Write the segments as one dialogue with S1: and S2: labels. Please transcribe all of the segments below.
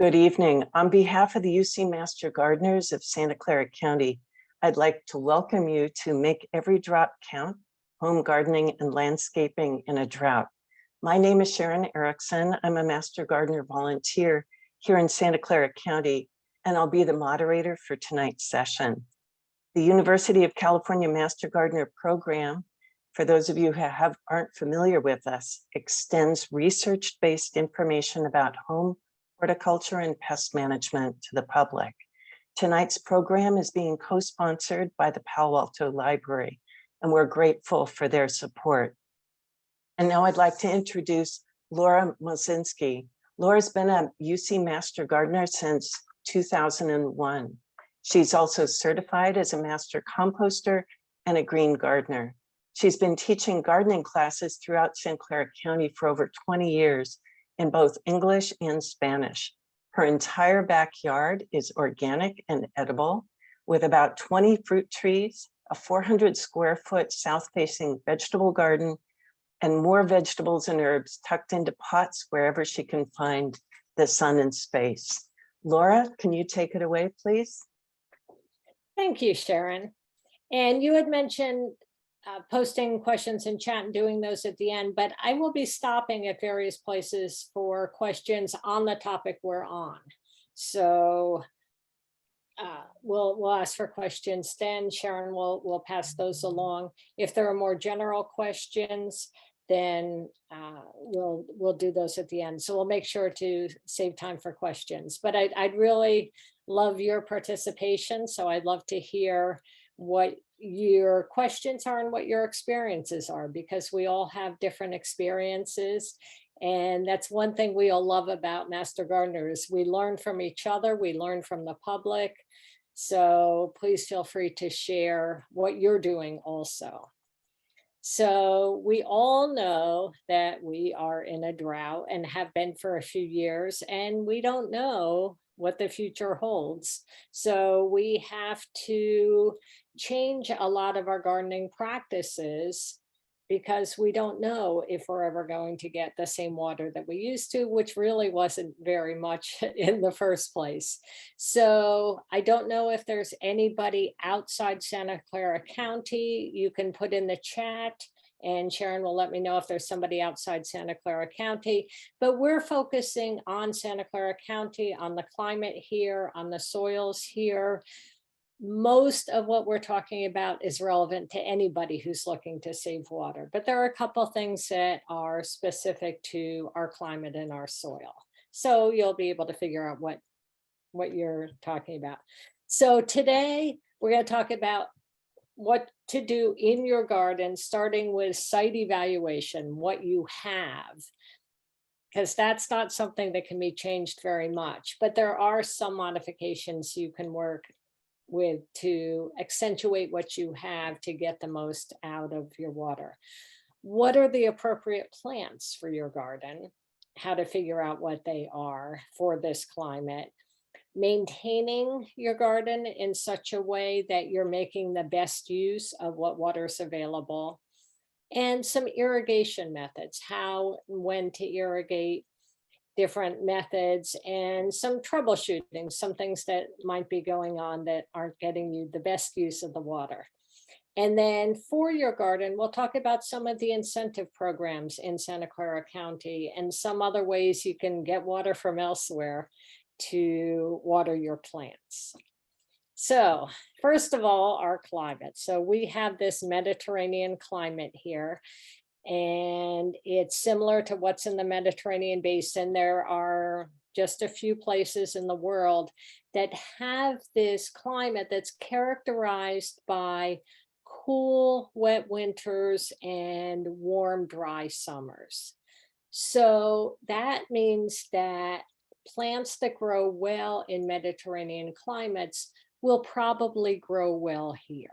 S1: Good evening. On behalf of the UC Master Gardeners of Santa Clara County, I'd like to welcome you to Make Every Drop Count, Home Gardening and Landscaping in a Drought. My name is Sharon Erickson. I'm a Master Gardener volunteer here in Santa Clara County, and I'll be the moderator for tonight's session. The University of California Master Gardener program, for those of you who aren't familiar with us, extends research-based information about home horticulture and pest management to the public. Tonight's program is being co-sponsored by the Palo Alto Library, and we're grateful for their support. And now I'd like to introduce Laura Monczynski. Laura's been a UC Master Gardener since 2001. She's also certified as a master composter and a green gardener. She's been teaching gardening classes throughout Santa Clara County for over 20 years in both English and Spanish. Her entire backyard is organic and edible, with about 20 fruit trees, a 400 square foot south-facing vegetable garden, and more vegetables and herbs tucked into pots wherever she can find the sun and space. Laura, can you take it away, please?
S2: Thank you, Sharon. And you had mentioned posting questions in chat and doing those at the end, but I will be stopping at various places for questions on the topic we're on. So we'll ask for questions, then Sharon will pass those along. If there are more general questions, then we'll do those at the end. So we'll make sure to save time for questions. But I'd really love your participation. So I'd love to hear what your questions are and what your experiences are, because we all have different experiences. And that's one thing we all love about Master Gardeners. We learn from each other, we learn from the public. So please feel free to share what you're doing also. So we all know that we are in a drought and have been for a few years, and we don't know what the future holds. So we have to change a lot of our gardening practices because we don't know if we're ever going to get the same water that we used to, which really wasn't very much in the first place. So I don't know if there's anybody outside Santa Clara County. You can put in the chat, and Sharon will let me know if there's somebody outside Santa Clara County. But we're focusing on Santa Clara County, on the climate here, on the soils here. Most of what we're talking about is relevant to anybody who's looking to save water, but there are a couple of things that are specific to our climate and our soil. So you'll be able to figure out what you're talking about. So today we're going to talk about what to do in your garden, starting with site evaluation, what you have, because that's not something that can be changed very much, but there are some modifications you can work with to accentuate what you have to get the most out of your water. What are the appropriate plants for your garden? How to figure out what they are for this climate. Maintaining your garden in such a way that you're making the best use of what water is available. And some irrigation methods, how and when to irrigate, different methods, and some troubleshooting, some things that might be going on that aren't getting you the best use of the water. And then for your garden, we'll talk about some of the incentive programs in Santa Clara County and some other ways you can get water from elsewhere to water your plants. So first of all, our climate. So we have this Mediterranean climate here, and it's similar to what's in the Mediterranean basin. There are just a few places in the world that have this climate that's characterized by cool, wet winters and warm, dry summers. So that means that plants that grow well in Mediterranean climates will probably grow well here.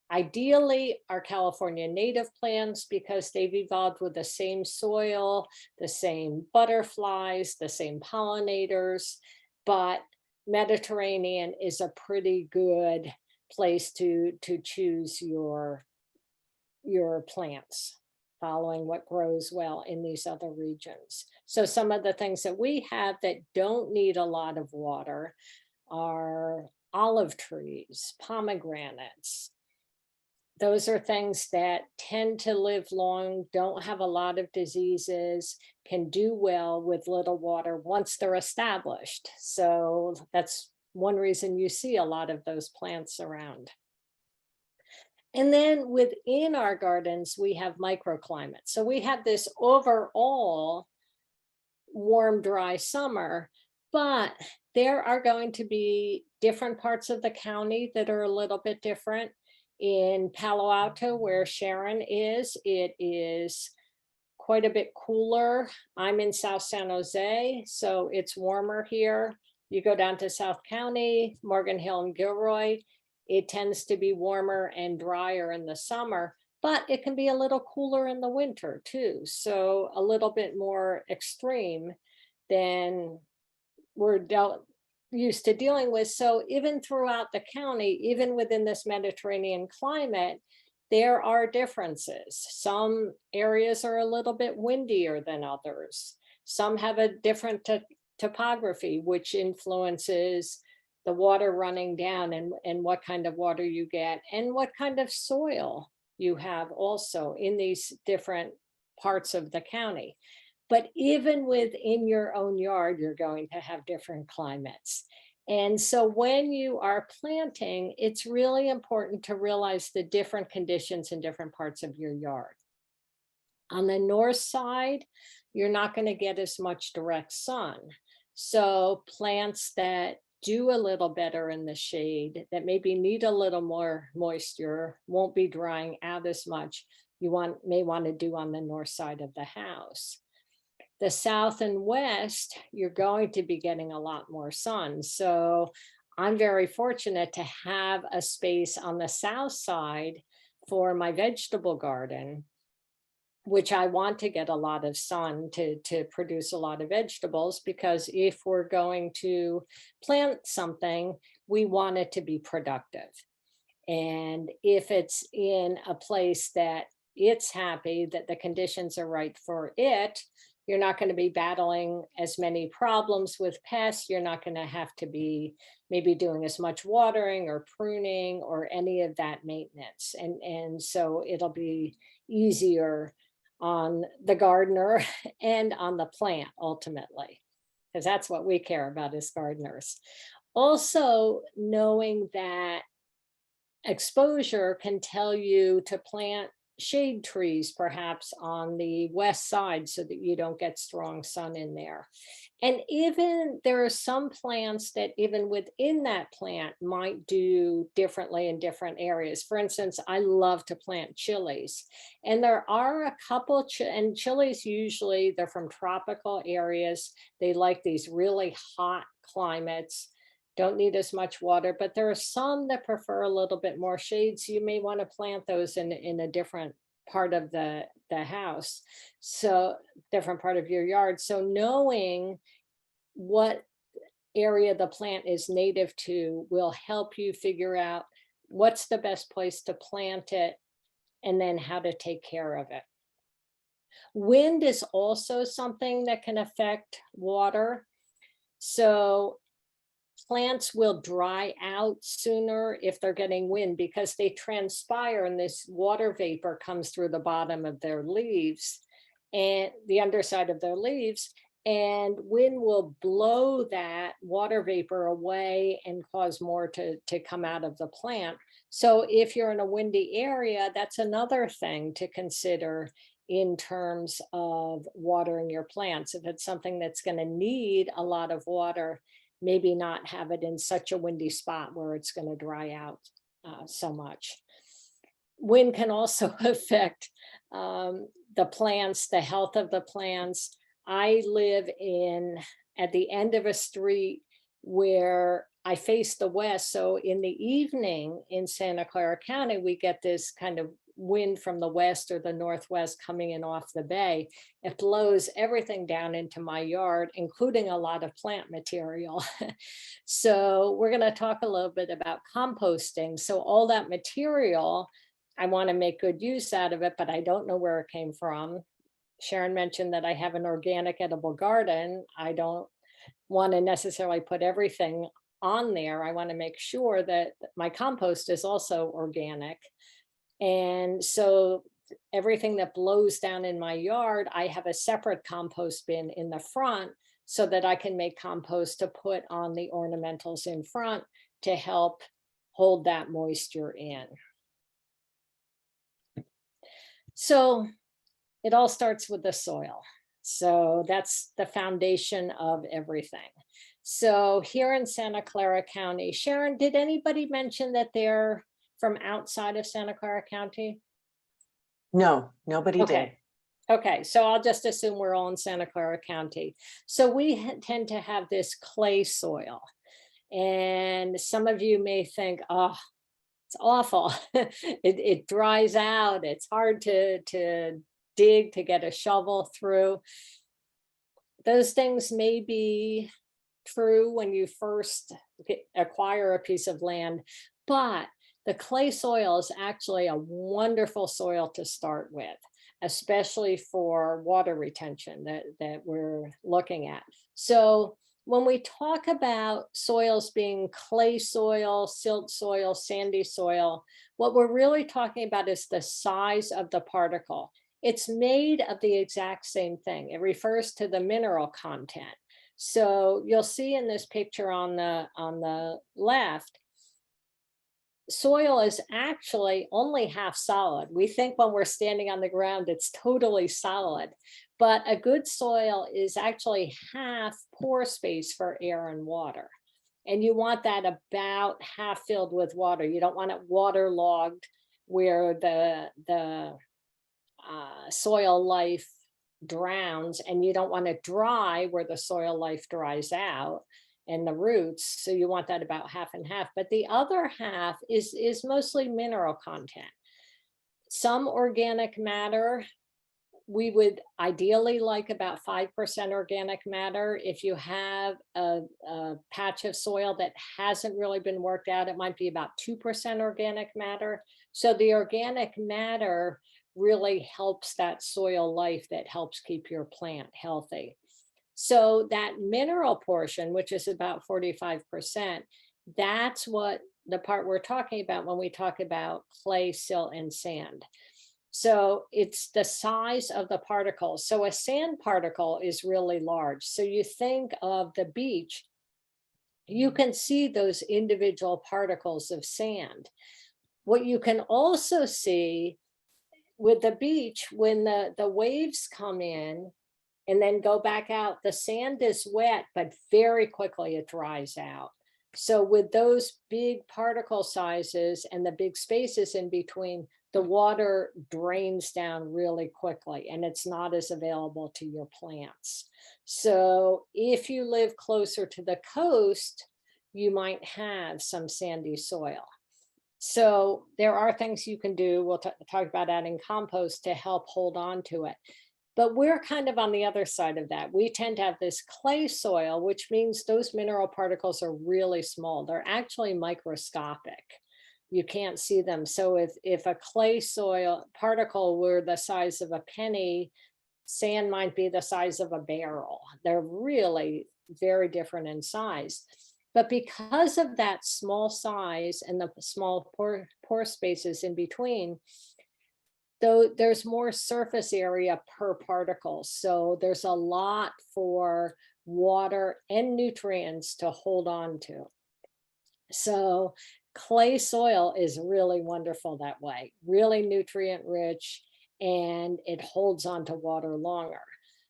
S2: Ideally, our California native plants, because they've evolved with the same soil, the same butterflies, the same pollinators, but Mediterranean is a pretty good place to choose your plants. following what grows well in these other regions. So some of the things that we have that don't need a lot of water are olive trees, pomegranates. Those are things that tend to live long, don't have a lot of diseases, can do well with little water once they're established. So that's one reason you see a lot of those plants around. And then within our gardens, we have microclimates. So we have this overall warm, dry summer, but there are going to be different parts of the county that are a little bit different. In Palo Alto, where Sharon is, it is quite a bit cooler. I'm in South San Jose, so it's warmer here. You go down to South County, Morgan Hill and Gilroy, it tends to be warmer and drier in the summer, but it can be a little cooler in the winter too. So a little bit more extreme than we're used to dealing with. So even throughout the county, even within this Mediterranean climate, there are differences. Some areas are a little bit windier than others. Some have a different topography, which influences the water running down and what kind of water you get and what kind of soil you have also in these different parts of the county. But even within your own yard, you're going to have different climates. And so when you are planting, it's really important to realize the different conditions in different parts of your yard. On the north side, you're not going to get as much direct sun. So plants that do a little better in the shade, that maybe need a little more moisture, won't be drying out as much, you may want to do on the north side of the house. The south and west, you're going to be getting a lot more sun. So I'm very fortunate to have a space on the south side for my vegetable garden, which I want to get a lot of sun to produce a lot of vegetables, because if we're going to plant something, we want it to be productive. And if it's in a place that it's happy, that the conditions are right for it, you're not going to be battling as many problems with pests. You're not going to have to be maybe doing as much watering or pruning or any of that maintenance. And so it'll be easier on the gardener and on the plant ultimately, because that's what we care about as gardeners. Also, knowing that exposure can tell you to plant shade trees perhaps on the west side so that you don't get strong sun in there. And even there are some plants that even within that plant might do differently in different areas. For instance, I love to plant chilies, and there are a couple, and chilies usually they're from tropical areas. They like these really hot climates, don't need as much water, but there are some that prefer a little bit more shade. So you may want to plant those in a different part of the house. So different part of your yard. So knowing what area the plant is native to will help you figure out what's the best place to plant it and then how to take care of it. Wind is also something that can affect water. So plants will dry out sooner if they're getting wind, because they transpire and this water vapor comes through the bottom of their leaves and the underside of their leaves, and wind will blow that water vapor away and cause more to come out of the plant. So if you're in a windy area, that's another thing to consider in terms of watering your plants. If it's something that's going to need a lot of water, maybe not have it in such a windy spot where it's going to dry out so much. Wind can also affect the plants, the health of the plants. I live at the end of a street where I face the west. So in the evening in Santa Clara County, we get this kind of wind from the west or the northwest coming in off the bay. It blows everything down into my yard, including a lot of plant material. So we're going to talk a little bit about composting. So all that material I want to make good use out of it, but I don't know where it came from. Sharon mentioned that I have an organic edible garden. I don't want to necessarily put everything on there. I want to make sure that my compost is also organic. And so everything that blows down in my yard, I have a separate compost bin in the front so that I can make compost to put on the ornamentals in front to help hold that moisture in. So it all starts with the soil. So that's the foundation of everything. So here in Santa Clara County, Sharon, did anybody mention that they're from outside of Santa Clara County?
S1: No, nobody did.
S2: Okay. Okay, so I'll just assume we're all in Santa Clara County. So we tend to have this clay soil. And some of you may think, oh, it's awful. it dries out. It's hard to dig, to get a shovel through. Those things may be true when you first acquire a piece of land, but the clay soil is actually a wonderful soil to start with, especially for water retention that we're looking at. So when we talk about soils being clay soil, silt soil, sandy soil, what we're really talking about is the size of the particle. It's made of the exact same thing. It refers to the mineral content. So you'll see in this picture on the left, soil is actually only half solid. We think when we're standing on the ground, it's totally solid, but a good soil is actually half pore space for air and water. And you want that about half filled with water. You don't want it waterlogged where the soil life drowns, and you don't want it dry where the soil life dries out and the roots. So you want that about half and half, but the other half is mostly mineral content. Some organic matter. We would ideally like about 5% organic matter. If you have a patch of soil that hasn't really been worked out, it might be about 2% organic matter. So the organic matter really helps that soil life that helps keep your plant healthy. So that mineral portion, which is about 45%, that's what the part we're talking about when we talk about clay, silt, and sand. So it's the size of the particles. So a sand particle is really large. So you think of the beach, you can see those individual particles of sand. What you can also see with the beach, when the waves come in and then go back out, the sand is wet, but very quickly it dries out. So with those big particle sizes and the big spaces in between, the water drains down really quickly and it's not as available to your plants. So if you live closer to the coast, you might have some sandy soil. So there are things you can do. We'll talk about adding compost to help hold on to it. But we're kind of on the other side of that. We tend to have this clay soil, which means those mineral particles are really small. They're actually microscopic. You can't see them. So if a clay soil particle were the size of a penny, sand might be the size of a barrel. They're really very different in size. But because of that small size and the small pore spaces in between, though there's more surface area per particle. So there's a lot for water and nutrients to hold on to. So clay soil is really wonderful that way, really nutrient rich, and it holds on to water longer.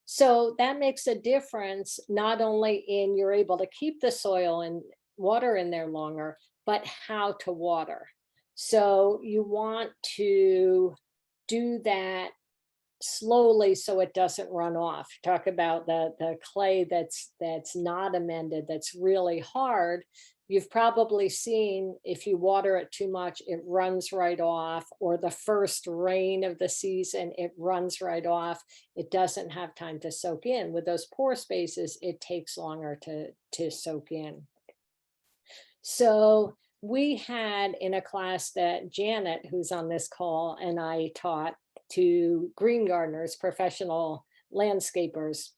S2: So that makes a difference, not only in you're able to keep the soil and water in there longer, but how to water. So you want to do that slowly so it doesn't run off. Talk about the clay that's not amended, that's really hard. You've probably seen if you water it too much, it runs right off, or the first rain of the season, it runs right off. It doesn't have time to soak in. With those pore spaces, it takes longer to soak in. So we had in a class that Janet, who's on this call, and I taught to green gardeners, professional landscapers.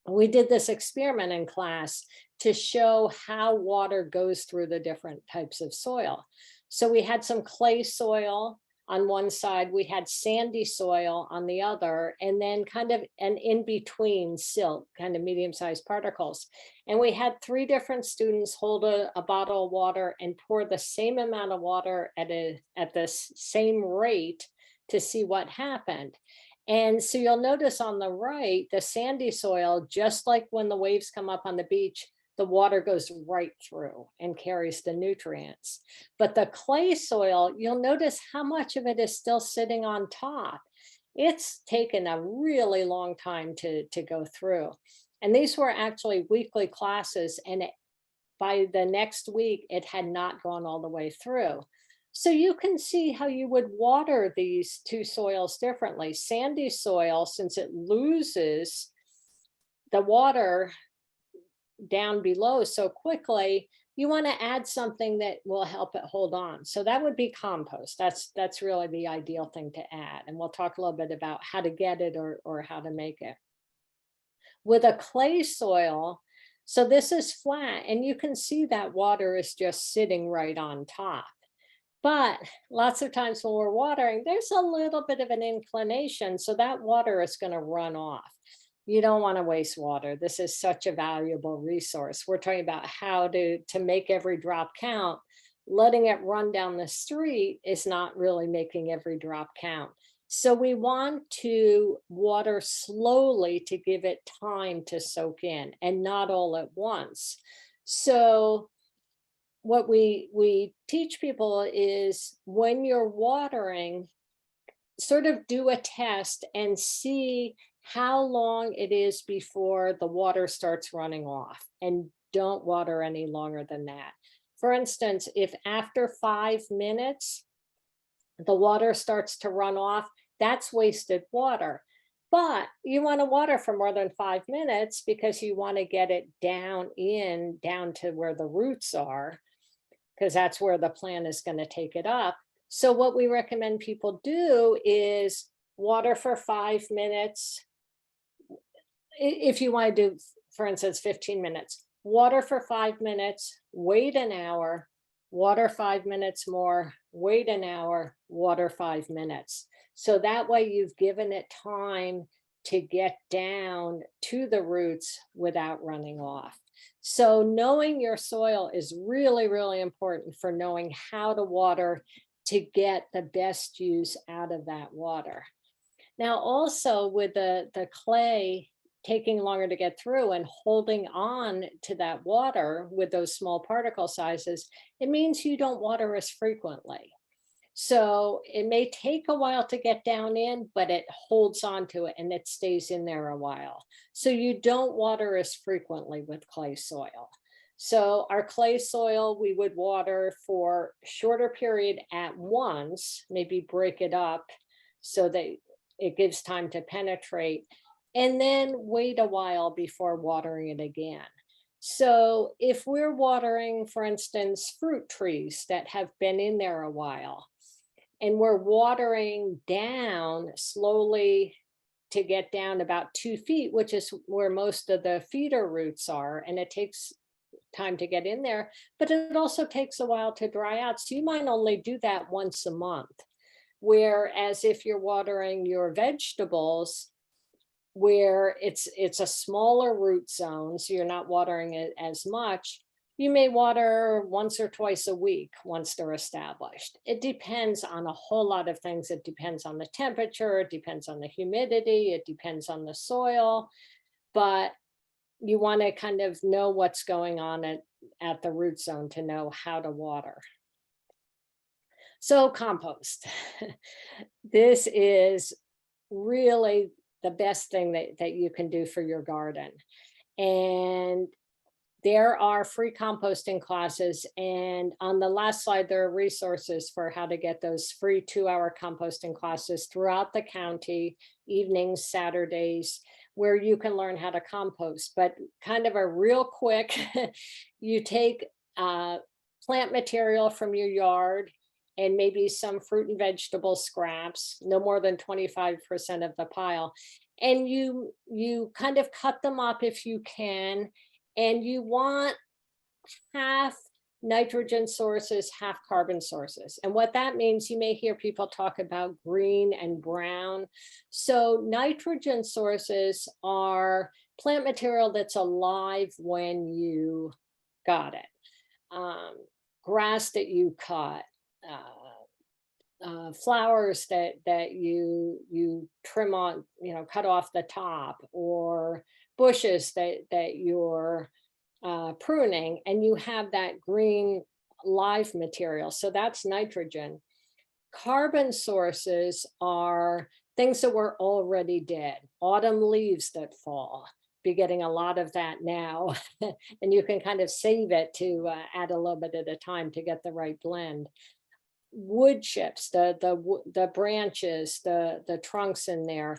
S2: We did this experiment in class to show how water goes through the different types of soil. So we had some clay soil on one side, we had sandy soil on the other, and then kind of an in-between silt, kind of medium-sized particles. And we had 3 different students hold a bottle of water and pour the same amount of water at the same rate to see what happened. And so you'll notice on the right, the sandy soil, just like when the waves come up on the beach, the water goes right through and carries the nutrients. But the clay soil, you'll notice how much of it is still sitting on top. It's taken a really long time to go through. And these were actually weekly classes, and by the next week, it had not gone all the way through. So you can see how you would water these 2 soils differently. Sandy soil, since it loses the water down below so quickly, you want to add something that will help it hold on. So that would be compost. That's really the ideal thing to add. And we'll talk a little bit about how to get it or how to make it. With a clay soil, so this is flat, and you can see that water is just sitting right on top. But lots of times when we're watering, there's a little bit of an inclination, so that water is going to run off. You don't want to waste water. This is such a valuable resource. We're talking about how to make every drop count. Letting it run down the street is not really making every drop count. So we want to water slowly to give it time to soak in, and not all at once. So what we teach people is, when you're watering, sort of do a test and see how long it is before the water starts running off, and don't water any longer than that. For instance, if after 5 minutes, the water starts to run off, that's wasted water. But you want to water for more than 5 minutes because you want to get it down to where the roots are, because that's where the plant is going to take it up. So what we recommend people do is water for 5 minutes. If you want to do, for instance, 15 minutes, water for 5 minutes, wait an hour, water 5 minutes more, wait an hour, water 5 minutes. So that way you've given it time to get down to the roots without running off. So knowing your soil is really, really important for knowing how to water to get the best use out of that water. Now, also with the clay taking longer to get through and holding on to that water with those small particle sizes, it means you don't water as frequently. So it may take a while to get down in, but it holds on to it and it stays in there a while. So you don't water as frequently with clay soil. So our clay soil, we would water for a shorter period at once, maybe break it up so that it gives time to penetrate, and then wait a while before watering it again. So if we're watering, for instance, fruit trees that have been in there a while, and we're watering down slowly to get down about 2 feet, which is where most of the feeder roots are, and it takes time to get in there, but it also takes a while to dry out. So you might only do that once a month. Whereas if you're watering your vegetables, where it's a smaller root zone, so you're not watering it as much, you may water once or twice a week once they're established. It depends on a whole lot of things. It depends on the temperature, it depends on the humidity, it depends on the soil, but you want to kind of know what's going on at the root zone to know how to water. So compost. This is really the best thing that you can do for your garden. And there are free composting classes, and on the last slide, there are resources for how to get those free 2-hour composting classes throughout the county, evenings, Saturdays, where you can learn how to compost. But kind of a real quick, you take plant material from your yard and maybe some fruit and vegetable scraps, no more than 25% of the pile. And you kind of cut them up if you can, and you want half nitrogen sources, half carbon sources. And what that means, you may hear people talk about green and brown. So nitrogen sources are plant material that's alive when you got it. Grass that you cut, flowers that you trim on, cut off the top, or bushes that you're pruning, and you have that green live material. So that's nitrogen. Carbon sources are things that were already dead, autumn leaves that fall. Be getting a lot of that now, and you can kind of save it to add a little bit at a time to get the right blend. Wood chips, the branches, the trunks in there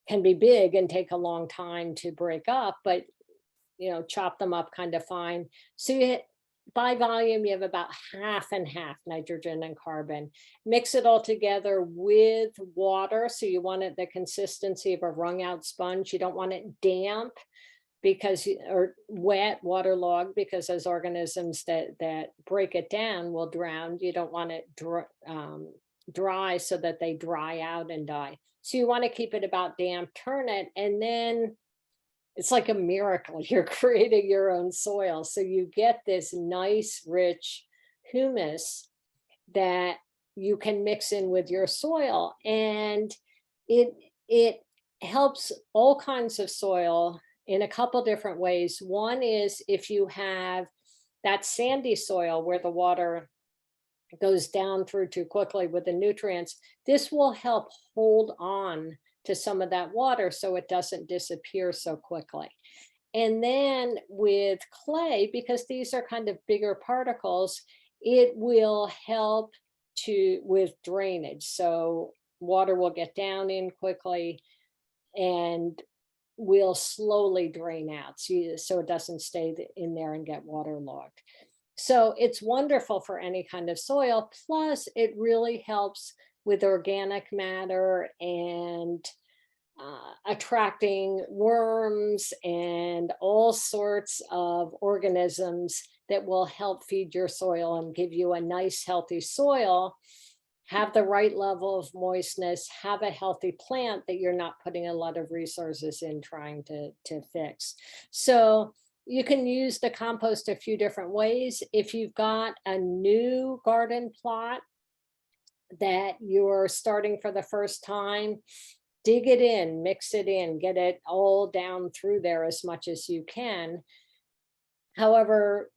S2: can be big and take a long time to break up, but chop them up kind of fine. So by volume, you have about half and half nitrogen and carbon. Mix it all together with water. So you want it the consistency of a wrung out sponge. You don't want it damp or wet, waterlogged, because those organisms that break it down will drown. You don't want it dry so that they dry out and die. So you want to keep it about damp, turn it, and then it's like a miracle. You're creating your own soil. So you get this nice, rich humus that you can mix in with your soil. And it helps all kinds of soil in a couple different ways. One is if you have that sandy soil where the water goes down through too quickly with the nutrients, this will help hold on to some of that water so it doesn't disappear so quickly. And then with clay, because these are kind of bigger particles, it will help with drainage. So water will get down in quickly and will slowly drain out, so it doesn't stay in there and get waterlogged. So it's wonderful for any kind of soil. Plus, it really helps with organic matter and attracting worms and all sorts of organisms that will help feed your soil and give you a nice, healthy soil, have the right level of moistness, have a healthy plant that you're not putting a lot of resources in trying to fix. So you can use the compost a few different ways. If you've got a new garden plot that you're starting for the first time, dig it in, mix it in, get it all down through there as much as you can. However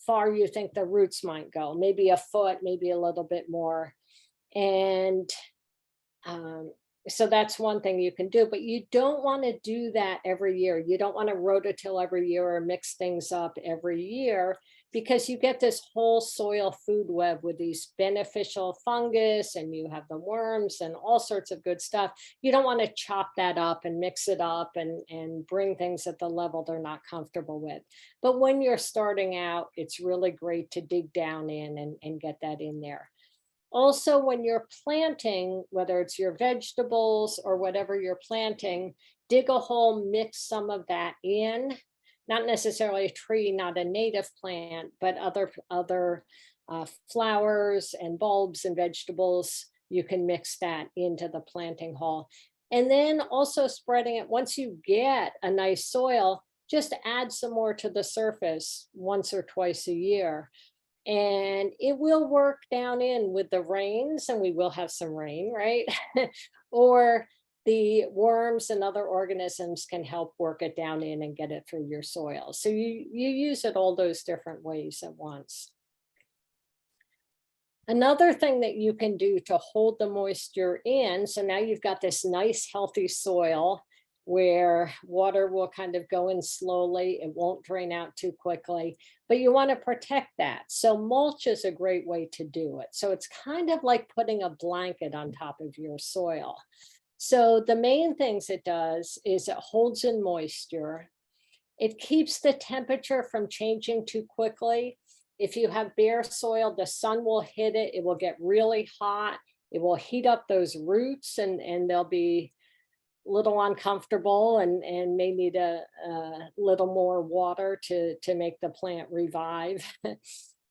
S2: far you think the roots might go, maybe a foot, maybe a little bit more. And so that's one thing you can do, but you don't want to do that every year. You don't want to rototill every year or mix things up every year, because you get this whole soil food web with these beneficial fungus, and you have the worms and all sorts of good stuff. You don't want to chop that up and mix it up and bring things at the level they're not comfortable with. But when you're starting out, it's really great to dig down in and get that in there. Also, when you're planting, whether it's your vegetables or whatever you're planting, dig a hole, mix some of that in. Not necessarily a tree, not a native plant, but other flowers and bulbs and vegetables, you can mix that into the planting hole. And then also spreading it, once you get a nice soil, just add some more to the surface once or twice a year. And it will work down in with the rains, and we will have some rain, right? Or the worms and other organisms can help work it down in and get it through your soil. So you use it all those different ways at once. Another thing that you can do to hold the moisture in, so now you've got this nice healthy soil where water will kind of go in slowly, it won't drain out too quickly, but you want to protect that. So mulch is a great way to do it. So it's kind of like putting a blanket on top of your soil. So the main things it does is it holds in moisture. It keeps the temperature from changing too quickly. If you have bare soil, the sun will hit it. It will get really hot. It will heat up those roots and they'll be a little uncomfortable and may need a little more water to make the plant revive.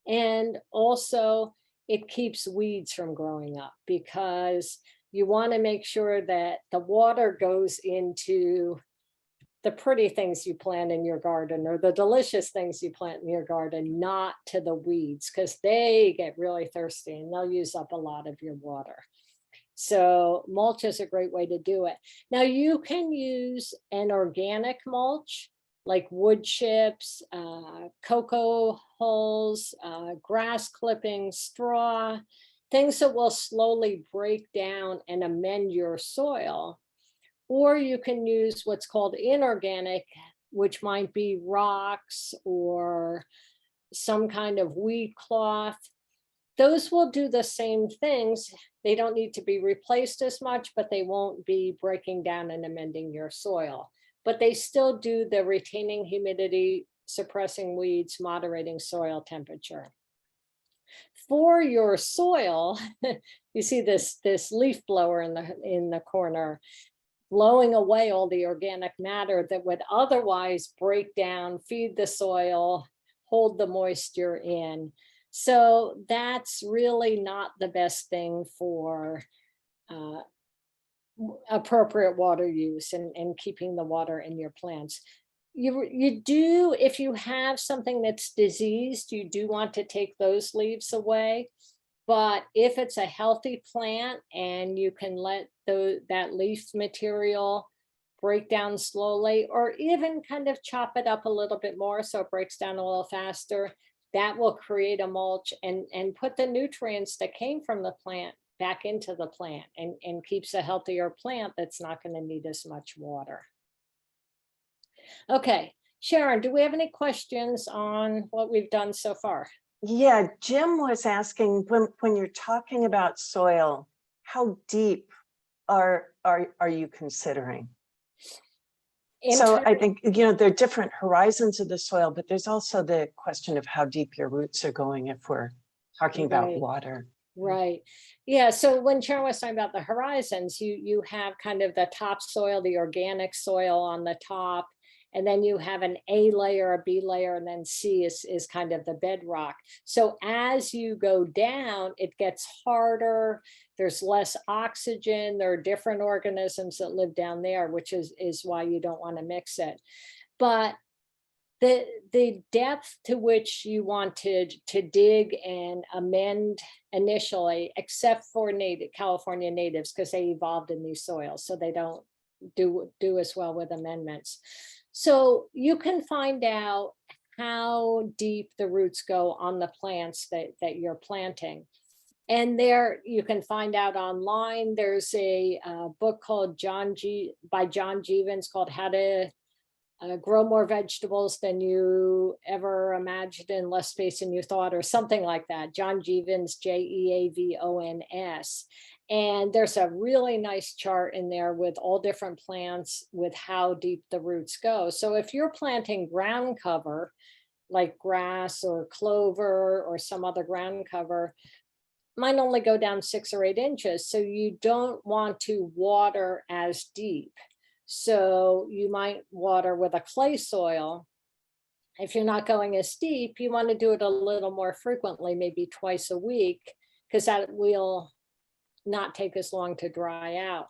S2: And also it keeps weeds from growing up because you want to make sure that the water goes into the pretty things you plant in your garden or the delicious things you plant in your garden, not to the weeds, because they get really thirsty and they'll use up a lot of your water. So mulch is a great way to do it. Now you can use an organic mulch like wood chips, cocoa hulls, grass clippings, straw, things that will slowly break down and amend your soil. Or you can use what's called inorganic, which might be rocks or some kind of weed cloth. Those will do the same things. They don't need to be replaced as much, but they won't be breaking down and amending your soil. But they still do the retaining humidity, suppressing weeds, moderating soil temperature. For your soil, you see this leaf blower in the corner, blowing away all the organic matter that would otherwise break down, feed the soil, hold the moisture in. So that's really not the best thing for appropriate water use and keeping the water in your plants. You do, if you have something that's diseased, you do want to take those leaves away. But if it's a healthy plant and you can let that leaf material break down slowly, or even kind of chop it up a little bit more so it breaks down a little faster, that will create a mulch and put the nutrients that came from the plant back into the plant and keeps a healthier plant that's not going to need as much water. Okay, Sharon, do we have any questions on what we've done so far?
S1: Yeah, Jim was asking when you're talking about soil, how deep are you considering? So I think, there are different horizons of the soil, but there's also the question of how deep your roots are going if we're talking about water.
S2: Right. Yeah. So when Sharon was talking about the horizons, you have kind of the topsoil, the organic soil on the top, and then you have an A layer, a B layer, and then C is kind of the bedrock. So as you go down, it gets harder. There's less oxygen. There are different organisms that live down there, which is why you don't want to mix it. But the depth to which you want to dig and amend initially, except for California natives, because they evolved in these soils, so they don't do as well with amendments. So you can find out how deep the roots go on the plants that you're planting. And there you can find out online. There's a book called by John Jeavons called How to Grow More Vegetables Than You Ever Imagined in Less Space Than You Thought, or something like that. John Jeavons, Jeavons. And there's a really nice chart in there with all different plants with how deep the roots go. So if you're planting ground cover, like grass or clover or some other ground cover, might only go down 6 or 8 inches. So you don't want to water as deep. So you might water with a clay soil. If you're not going as deep, you want to do it a little more frequently, maybe twice a week, because that will not take as long to dry out.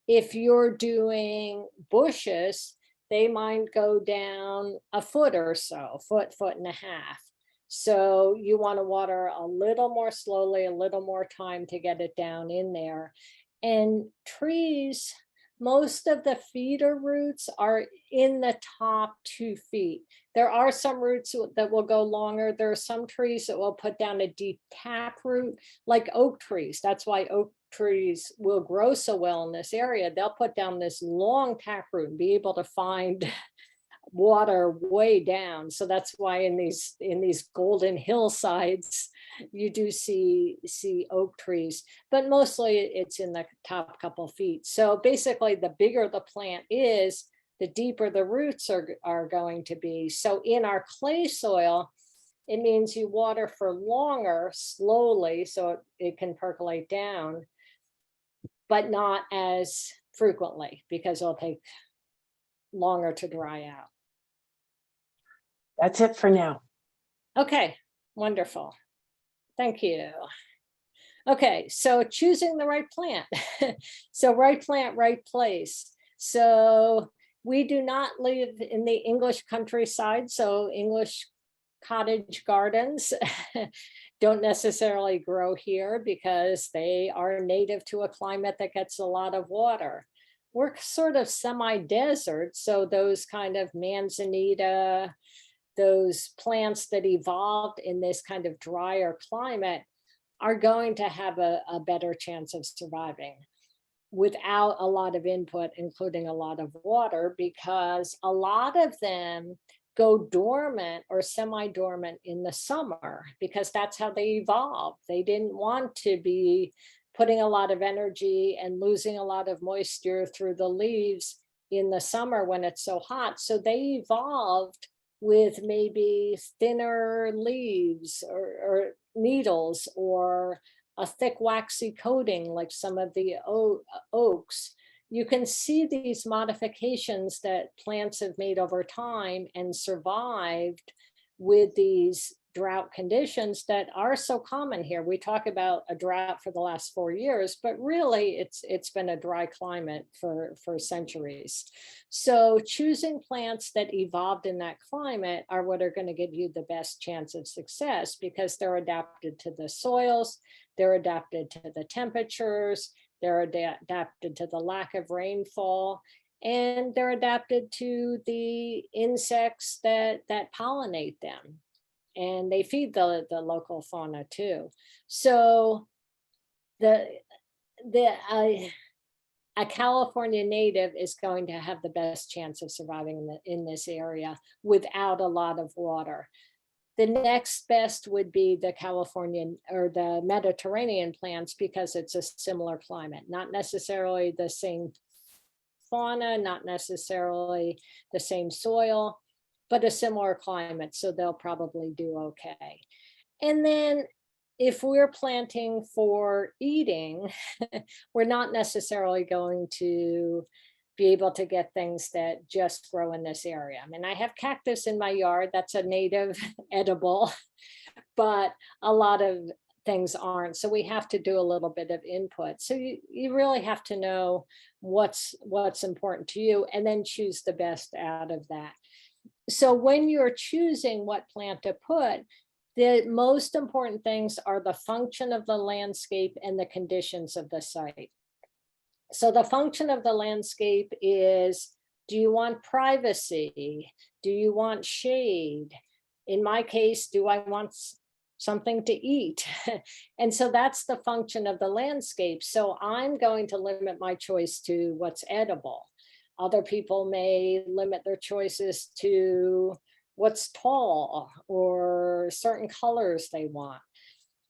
S2: If you're doing bushes, they might go down a foot or so, foot and a half. So you want to water a little more slowly, a little more time to get it down in there. And trees, most of the feeder roots are in the top 2 feet. There are some roots that will go longer. There are some trees that will put down a deep tap root, like oak trees. That's why oak trees will grow so well in this area. They'll put down this long tap root and be able to find water way down. So that's why in these golden hillsides, you do see oak trees, but mostly it's in the top couple feet. So basically, the bigger the plant is, the deeper the roots are going to be. So in our clay soil, it means you water for longer, slowly, so it can percolate down, but not as frequently because it'll take longer to dry out.
S1: That's it for now.
S2: Okay, wonderful. Thank you. Okay, so choosing the right plant. So right plant, right place. So we do not live in the English countryside, so English cottage gardens don't necessarily grow here because they are native to a climate that gets a lot of water. We're sort of semi-desert, so those kind of manzanita, those plants that evolved in this kind of drier climate are going to have a better chance of surviving without a lot of input, including a lot of water, because a lot of them go dormant or semi-dormant in the summer because that's how they evolved. They didn't want to be putting a lot of energy and losing a lot of moisture through the leaves in the summer when it's so hot. So they evolved with maybe thinner leaves or needles or a thick waxy coating like some of the oaks. You can see these modifications that plants have made over time and survived with these drought conditions that are so common here. We talk about a drought for the last 4 years, but really it's been a dry climate for centuries. So choosing plants that evolved in that climate are what are going to give you the best chance of success because they're adapted to the soils, they're adapted to the temperatures, they're adapted to the lack of rainfall, and they're adapted to the insects that pollinate them. And they feed the local fauna too. So a California native is going to have the best chance of surviving in this area without a lot of water. The next best would be the Californian or the Mediterranean plants because it's a similar climate, not necessarily the same fauna, not necessarily the same soil, but a similar climate, so they'll probably do okay. And then if we're planting for eating, we're not necessarily going to be able to get things that just grow in this area. I mean, I have cactus in my yard, that's a native edible, but a lot of things aren't. So we have to do a little bit of input. So you really have to know what's important to you and then choose the best out of that. So when you're choosing what plant to put, the most important things are the function of the landscape and the conditions of the site. So the function of the landscape is, do you want privacy? Do you want shade? In my case, do I want something to eat? And so that's the function of the landscape. So I'm going to limit my choice to what's edible. Other people may limit their choices to what's tall or certain colors they want.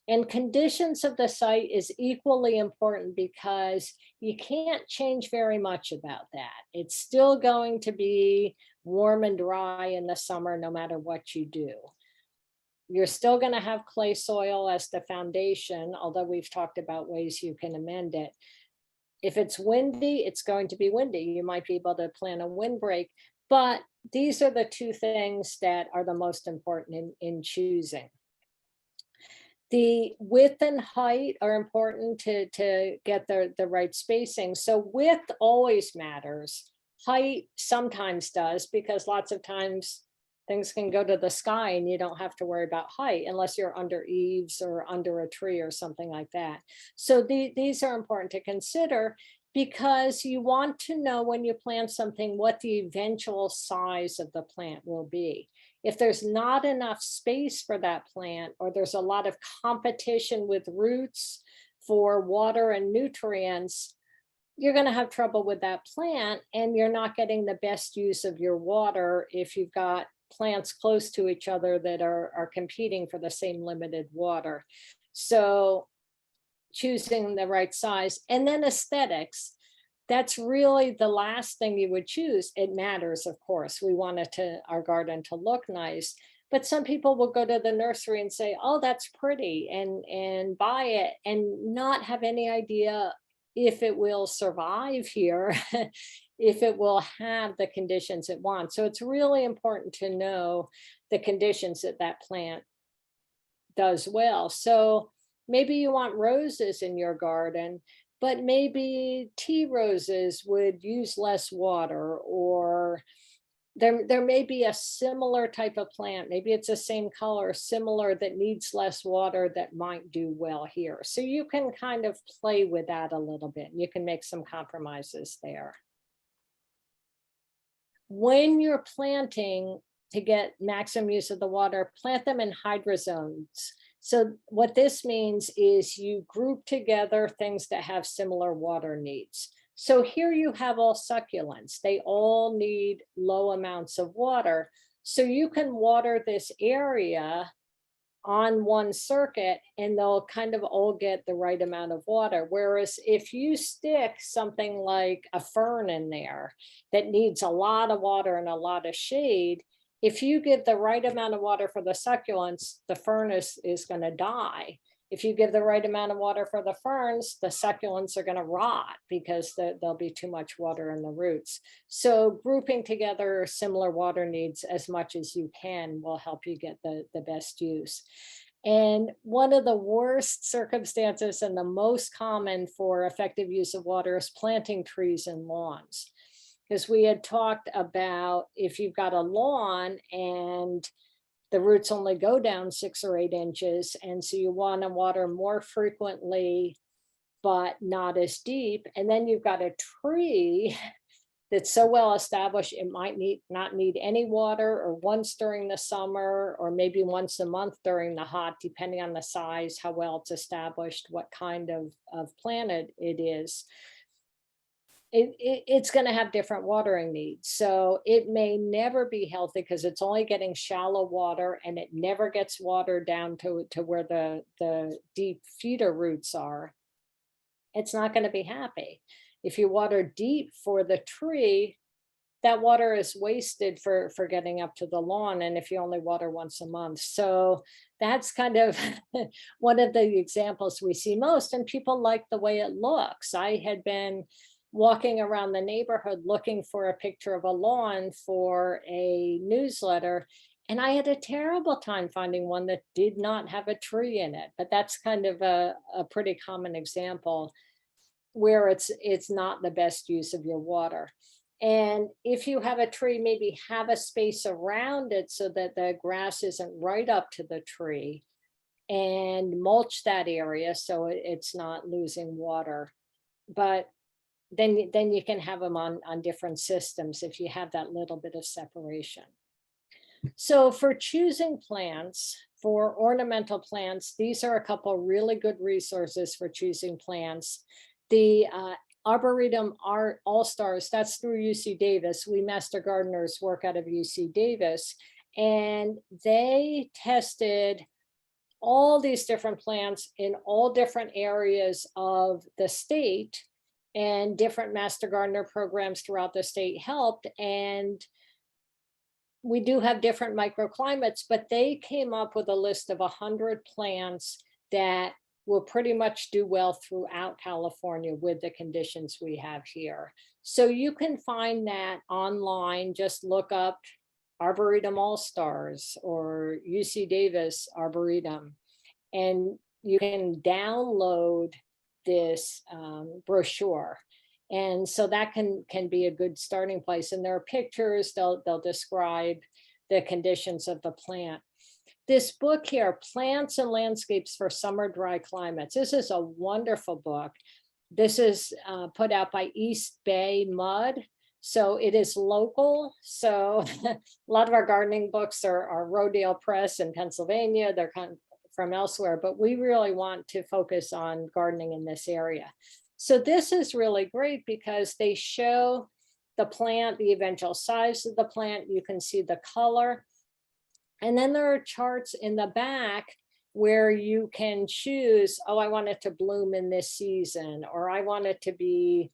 S2: And conditions of the site is equally important because you can't change very much about that. It's still going to be warm and dry in the summer, no matter what you do. You're still going to have clay soil as the foundation, although we've talked about ways you can amend it. If it's windy, it's going to be windy. You might be able to plant a windbreak, but these are the two things that are the most important in choosing. The width and height are important to get the right spacing. So width always matters. Height sometimes does because lots of times things can go to the sky and you don't have to worry about height unless you're under eaves or under a tree or something like that. So these are important to consider because you want to know when you plant something what the eventual size of the plant will be. If there's not enough space for that plant or there's a lot of competition with roots for water and nutrients, you're going to have trouble with that plant and you're not getting the best use of your water if you've got plants close to each other that are competing for the same limited water. So choosing the right size and then aesthetics. that's really the last thing you would choose. It matters, of course. We want our garden to look nice, but some people will go to the nursery and say, "Oh, that's pretty," and buy it and not have any idea if it will survive here, if it will have the conditions it wants. So it's really important to know the conditions that that plant does well. So maybe you want roses in your garden, but maybe tea roses would use less water, or there may be a similar type of plant, maybe it's the same color, similar, that needs less water that might do well here. So you can kind of play with that a little bit. You can make some compromises there. When you're planting to get maximum use of the water, plant them in Hydra Zones. So what this means is you group together things that have similar water needs. So here you have all succulents. They all need low amounts of water. So you can water this area on one circuit and they'll kind of all get the right amount of water. Whereas if you stick something like a fern in there that needs a lot of water and a lot of shade, if you give the right amount of water for the succulents, the fern is going to die. If you give the right amount of water for the ferns, the succulents are going to rot because there'll be too much water in the roots. So grouping together similar water needs as much as you can will help you get the best use. And one of the worst circumstances and the most common for effective use of water is planting trees and lawns. Because we had talked about if you've got a lawn and the roots only go down 6 or 8 inches, and so you want to water more frequently, but not as deep. And then you've got a tree that's so well established, it might not need any water, or once during the summer, or maybe once a month during the hot, depending on the size, how well it's established, what kind of plant it is. It's going to have different watering needs. So it may never be healthy because it's only getting shallow water and it never gets water down to where the deep feeder roots are. It's not going to be happy. If you water deep for the tree, that water is wasted for getting up to the lawn. And if you only water once a month. So that's kind of one of the examples we see most, and people like the way it looks. I had been walking around the neighborhood looking for a picture of a lawn for a newsletter, and I had a terrible time finding one that did not have a tree in it. But that's kind of a pretty common example where it's not the best use of your water. And if you have a tree, maybe have a space around it so that the grass isn't right up to the tree, and mulch that area so it's not losing water. But then you can have them on different systems if you have that little bit of separation. So for choosing plants, for ornamental plants, these are a couple really good resources for choosing plants. The Arboretum All-Stars, that's through UC Davis. We Master Gardeners work out of UC Davis, and they tested all these different plants in all different areas of the state, and different Master Gardener programs throughout the state helped. And we do have different microclimates, but they came up with a list of 100 plants that will pretty much do well throughout California with the conditions we have here. So you can find that online. Just look up Arboretum All-Stars or UC Davis Arboretum, and you can download this brochure. And so that can be a good starting place. And there are pictures, they'll describe the conditions of the plant. This book here, Plants and Landscapes for Summer Dry Climates. This is a wonderful book. This is put out by East Bay Mud. So it is local. So a lot of our gardening books are Rodale Press in Pennsylvania. They're kind of from elsewhere, but we really want to focus on gardening in this area. So this is really great because they show the plant, the eventual size of the plant. You can see the color. And then there are charts in the back where you can choose, oh, I want it to bloom in this season, or I want it to be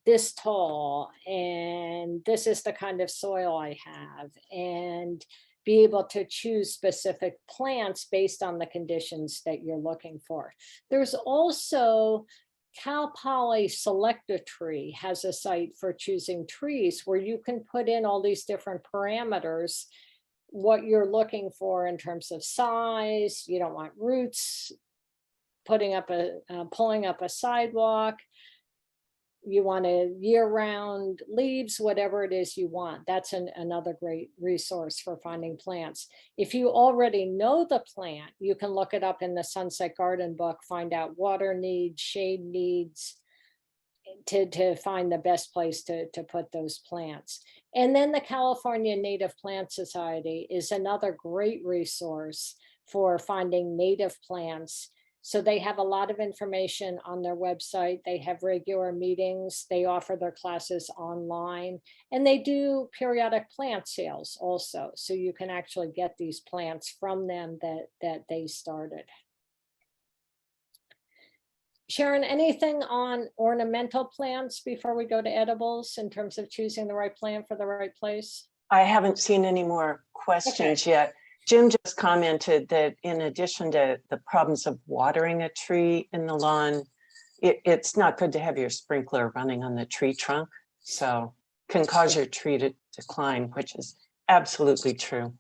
S2: this tall, and this is the kind of soil I have, and be able to choose specific plants based on the conditions that you're looking for. There's also Cal Poly Select a Tree has a site for choosing trees where you can put in all these different parameters, what you're looking for in terms of size. You don't want roots pulling up a sidewalk. You want a year-round leaves, whatever it is you want. That's another great resource for finding plants. If you already know the plant, you can look it up in the Sunset Garden book, find out water needs, shade needs, to find the best place to put those plants. And then the California Native Plant Society is another great resource for finding native plants. So they have a lot of information on their website. They have regular meetings. They offer their classes online, and they do periodic plant sales also. So you can actually get these plants from them that they started. Sharon, anything on ornamental plants before we go to edibles in terms of choosing the right plant for the right place?
S1: I haven't seen any more questions yet. Jim just commented that in addition to the problems of watering a tree in the lawn, it's not good to have your sprinkler running on the tree trunk. So can cause your tree to decline, which is absolutely true.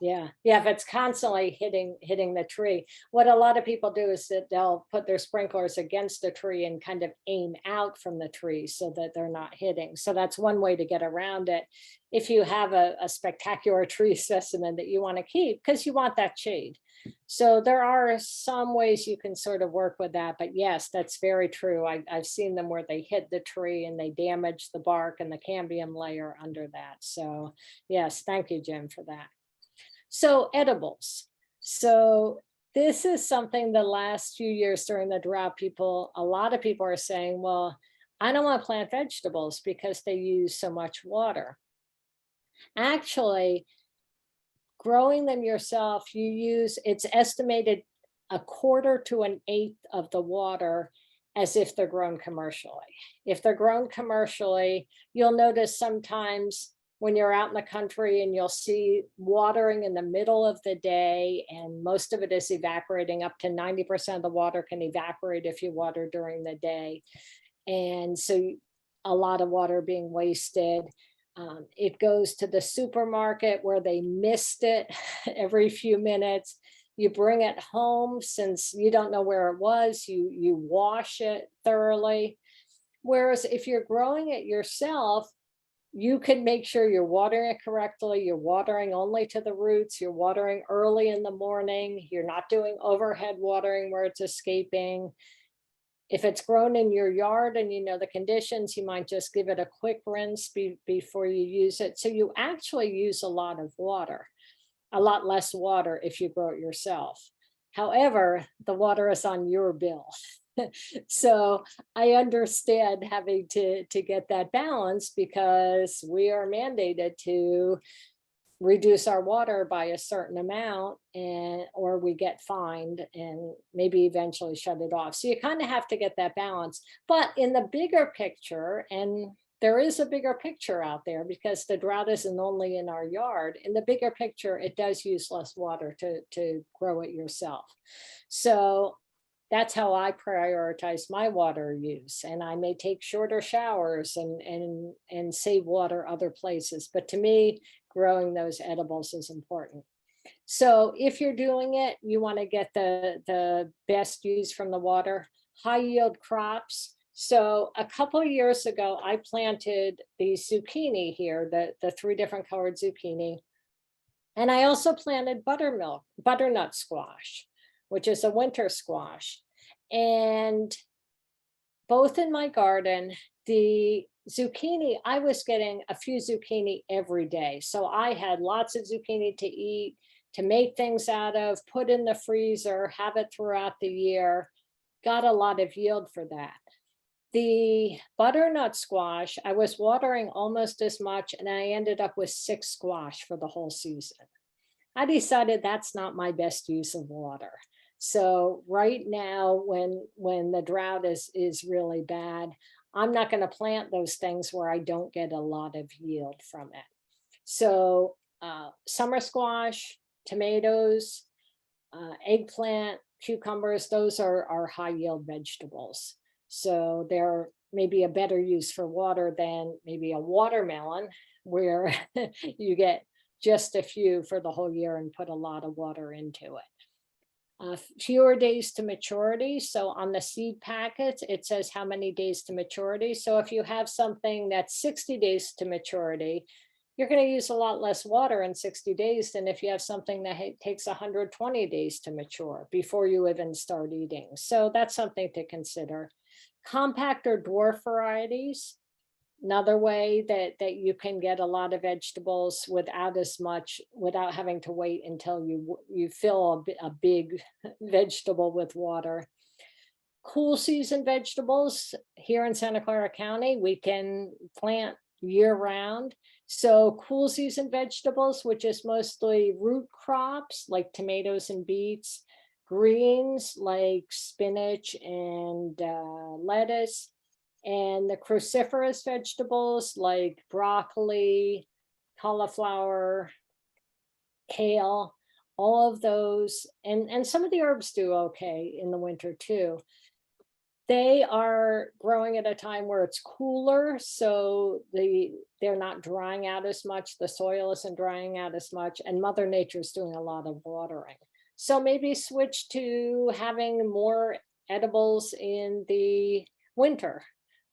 S2: Yeah, if it's constantly hitting the tree, what a lot of people do is that they'll put their sprinklers against the tree and kind of aim out from the tree so that they're not hitting. So that's one way to get around it. If you have a spectacular tree specimen that you want to keep, because you want that shade. So there are some ways you can sort of work with that, but yes, that's very true. I've seen them where they hit the tree and they damage the bark and the cambium layer under that. So yes, thank you, Jim, for that. So edibles. So this is something the last few years during the drought, a lot of people are saying, well, I don't want to plant vegetables because they use so much water. Actually, growing them yourself, it's estimated 1/4 to 1/8 of the water as if they're grown commercially. If they're grown commercially, you'll notice sometimes when you're out in the country and you'll see watering in the middle of the day, and most of it is evaporating. Up to 90% of the water can evaporate if you water during the day. And so a lot of water being wasted. It goes to the supermarket where they mist it every few minutes. You bring it home, since you don't know where it was, you wash it thoroughly. Whereas if you're growing it yourself, you can make sure you're watering it correctly. You're watering only to the roots. You're watering early in the morning. You're not doing overhead watering where it's escaping. If it's grown in your yard and you know the conditions, you might just give it a quick rinse before you use it. So you actually use a lot of water, a lot less water if you grow it yourself. However, the water is on your bill. So I understand having to get that balance, because we are mandated to reduce our water by a certain amount, or we get fined and maybe eventually shut it off. So you kind of have to get that balance. But in the bigger picture, and there is a bigger picture out there, because the drought isn't only in our yard. In the bigger picture, it does use less water to grow it yourself. So that's how I prioritize my water use. And I may take shorter showers and save water other places. But to me, growing those edibles is important. So if you're doing it, you want to get the best use from the water. High yield crops. So a couple of years ago, I planted the zucchini here, the 3 different colored zucchini. And I also planted butternut squash, which is a winter squash. And both in my garden, the zucchini, I was getting a few zucchini every day. So I had lots of zucchini to eat, to make things out of, put in the freezer, have it throughout the year. Got a lot of yield for that. The butternut squash, I was watering almost as much, and I ended up with 6 squash for the whole season. I decided that's not my best use of water. So right now, when the drought is really bad, I'm not going to plant those things where I don't get a lot of yield from it. So summer squash, tomatoes, eggplant, cucumbers, those are high yield vegetables. So they're maybe a better use for water than maybe a watermelon, where you get just a few for the whole year and put a lot of water into it. Fewer days to maturity. So on the seed packets, it says how many days to maturity. So if you have something that's 60 days to maturity, you're going to use a lot less water in 60 days than if you have something that takes 120 days to mature before you even start eating. So that's something to consider. Compact or dwarf varieties, another way that you can get a lot of vegetables without having to wait until you fill a big vegetable with water. Cool season vegetables here in Santa Clara County, we can plant year round. So cool season vegetables, which is mostly root crops like tomatoes and beets, greens like spinach and lettuce, and the cruciferous vegetables like broccoli, cauliflower, kale, all of those, and some of the herbs do okay in the winter too. They are growing at a time where it's cooler, so they're not drying out as much, the soil isn't drying out as much, and Mother Nature's doing a lot of watering. So maybe switch to having more edibles in the winter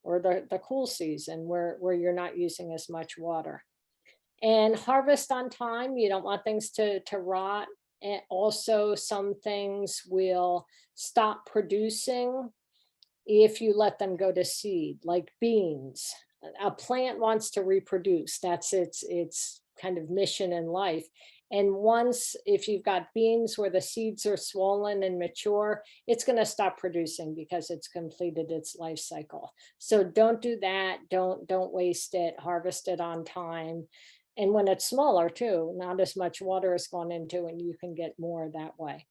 S2: or the cool season where you're not using as much water. And harvest on time, you don't want things to rot. And also some things will stop producing if you let them go to seed, like beans. A plant wants to reproduce. That's its kind of mission in life. And once, if you've got beans where the seeds are swollen and mature, it's going to stop producing because it's completed its life cycle. So don't do that. Don't waste it. Harvest it on time. And when it's smaller too, not as much water has gone into it, and you can get more that way.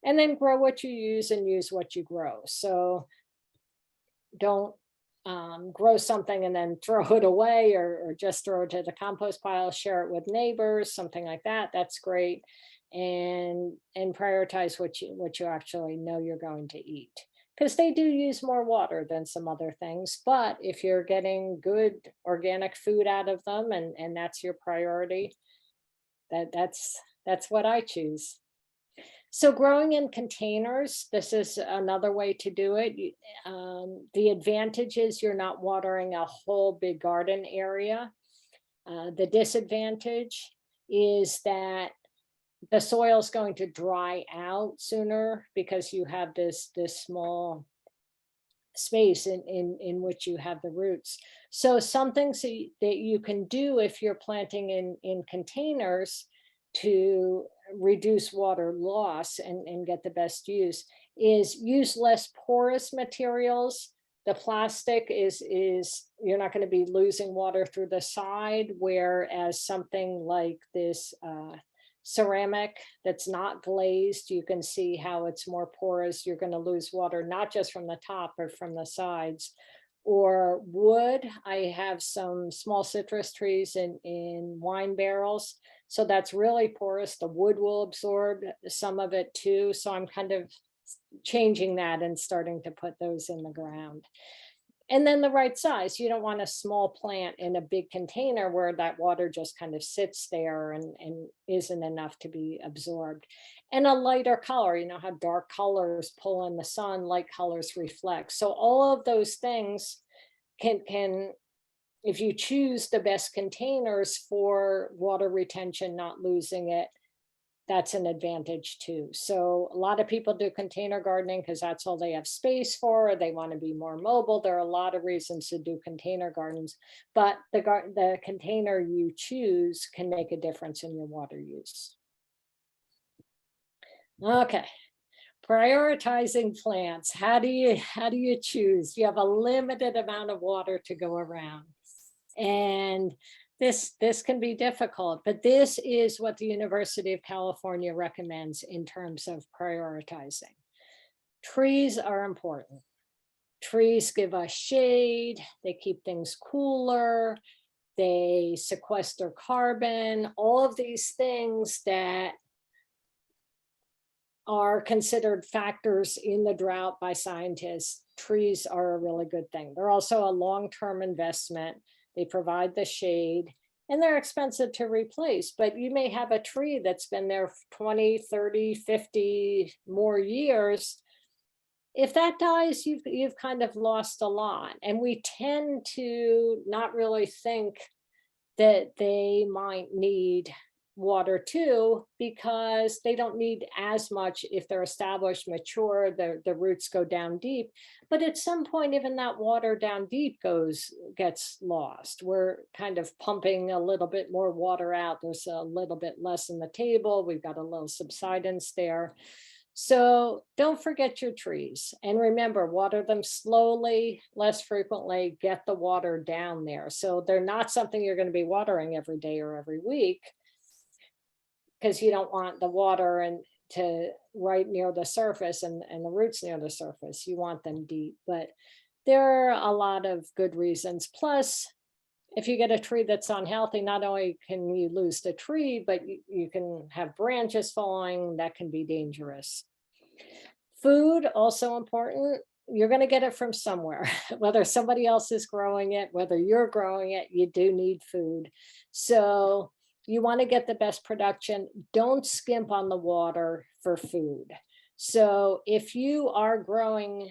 S2: And then grow what you use and use what you grow. So don't grow something and then throw it away, or just throw it to the compost pile, share it with neighbors, something like that. That's great. And prioritize what you actually know you're going to eat, because they do use more water than some other things. But if you're getting good organic food out of them, and that's your priority, that's what I choose. So growing in containers, this is another way to do it. The advantage is you're not watering a whole big garden area. The disadvantage is that the soil is going to dry out sooner because you have this small space in which you have the roots. So some things that you can do if you're planting in containers to reduce water loss and get the best use is use less porous materials. The plastic is you're not going to be losing water through the side, whereas something like this ceramic that's not glazed, you can see how it's more porous. You're going to lose water not just from the top but from the sides. Or wood. I have some small citrus trees in wine barrels, so that's really porous. The wood will absorb some of it too. So I'm kind of changing that and starting to put those in the ground. And then the right size. You don't want a small plant in a big container where that water just kind of sits there and isn't enough to be absorbed. And a lighter color, you know how dark colors pull in the sun, light colors reflect. So all of those things can, if you choose the best containers for water retention, not losing it, that's an advantage too. So a lot of people do container gardening because that's all they have space for, or they want to be more mobile. There are a lot of reasons to do container gardens, but the container you choose can make a difference in your water use. Okay. Prioritizing plants. How do you choose? You have a limited amount of water to go around. And this can be difficult, but this is what the University of California recommends in terms of prioritizing. Trees are important. Trees give us shade, they keep things cooler, they sequester carbon, all of these things that are considered factors in the drought by scientists. Trees are a really good thing. They're also a long-term investment. They provide the shade and they're expensive to replace, but you may have a tree that's been there for 20, 30, 50 more years. If that dies, you've kind of lost a lot. And we tend to not really think that they might need water too, because they don't need as much if they're established, mature, the roots go down deep. But at some point, even that water down deep gets lost. We're kind of pumping a little bit more water out. There's a little bit less in the table. We've got a little subsidence there. So don't forget your trees, and remember, water them slowly, less frequently, get the water down there. So they're not something you're going to be watering every day or every week, because you don't want the water to right near the surface and the roots near the surface. You want them deep, but there are a lot of good reasons. Plus, if you get a tree that's unhealthy, not only can you lose the tree, but you can have branches falling. That can be dangerous. Food, also important. You're going to get it from somewhere, whether somebody else is growing it, whether you're growing it, you do need food. So you want to get the best production. Don't skimp on the water for food. So if you are growing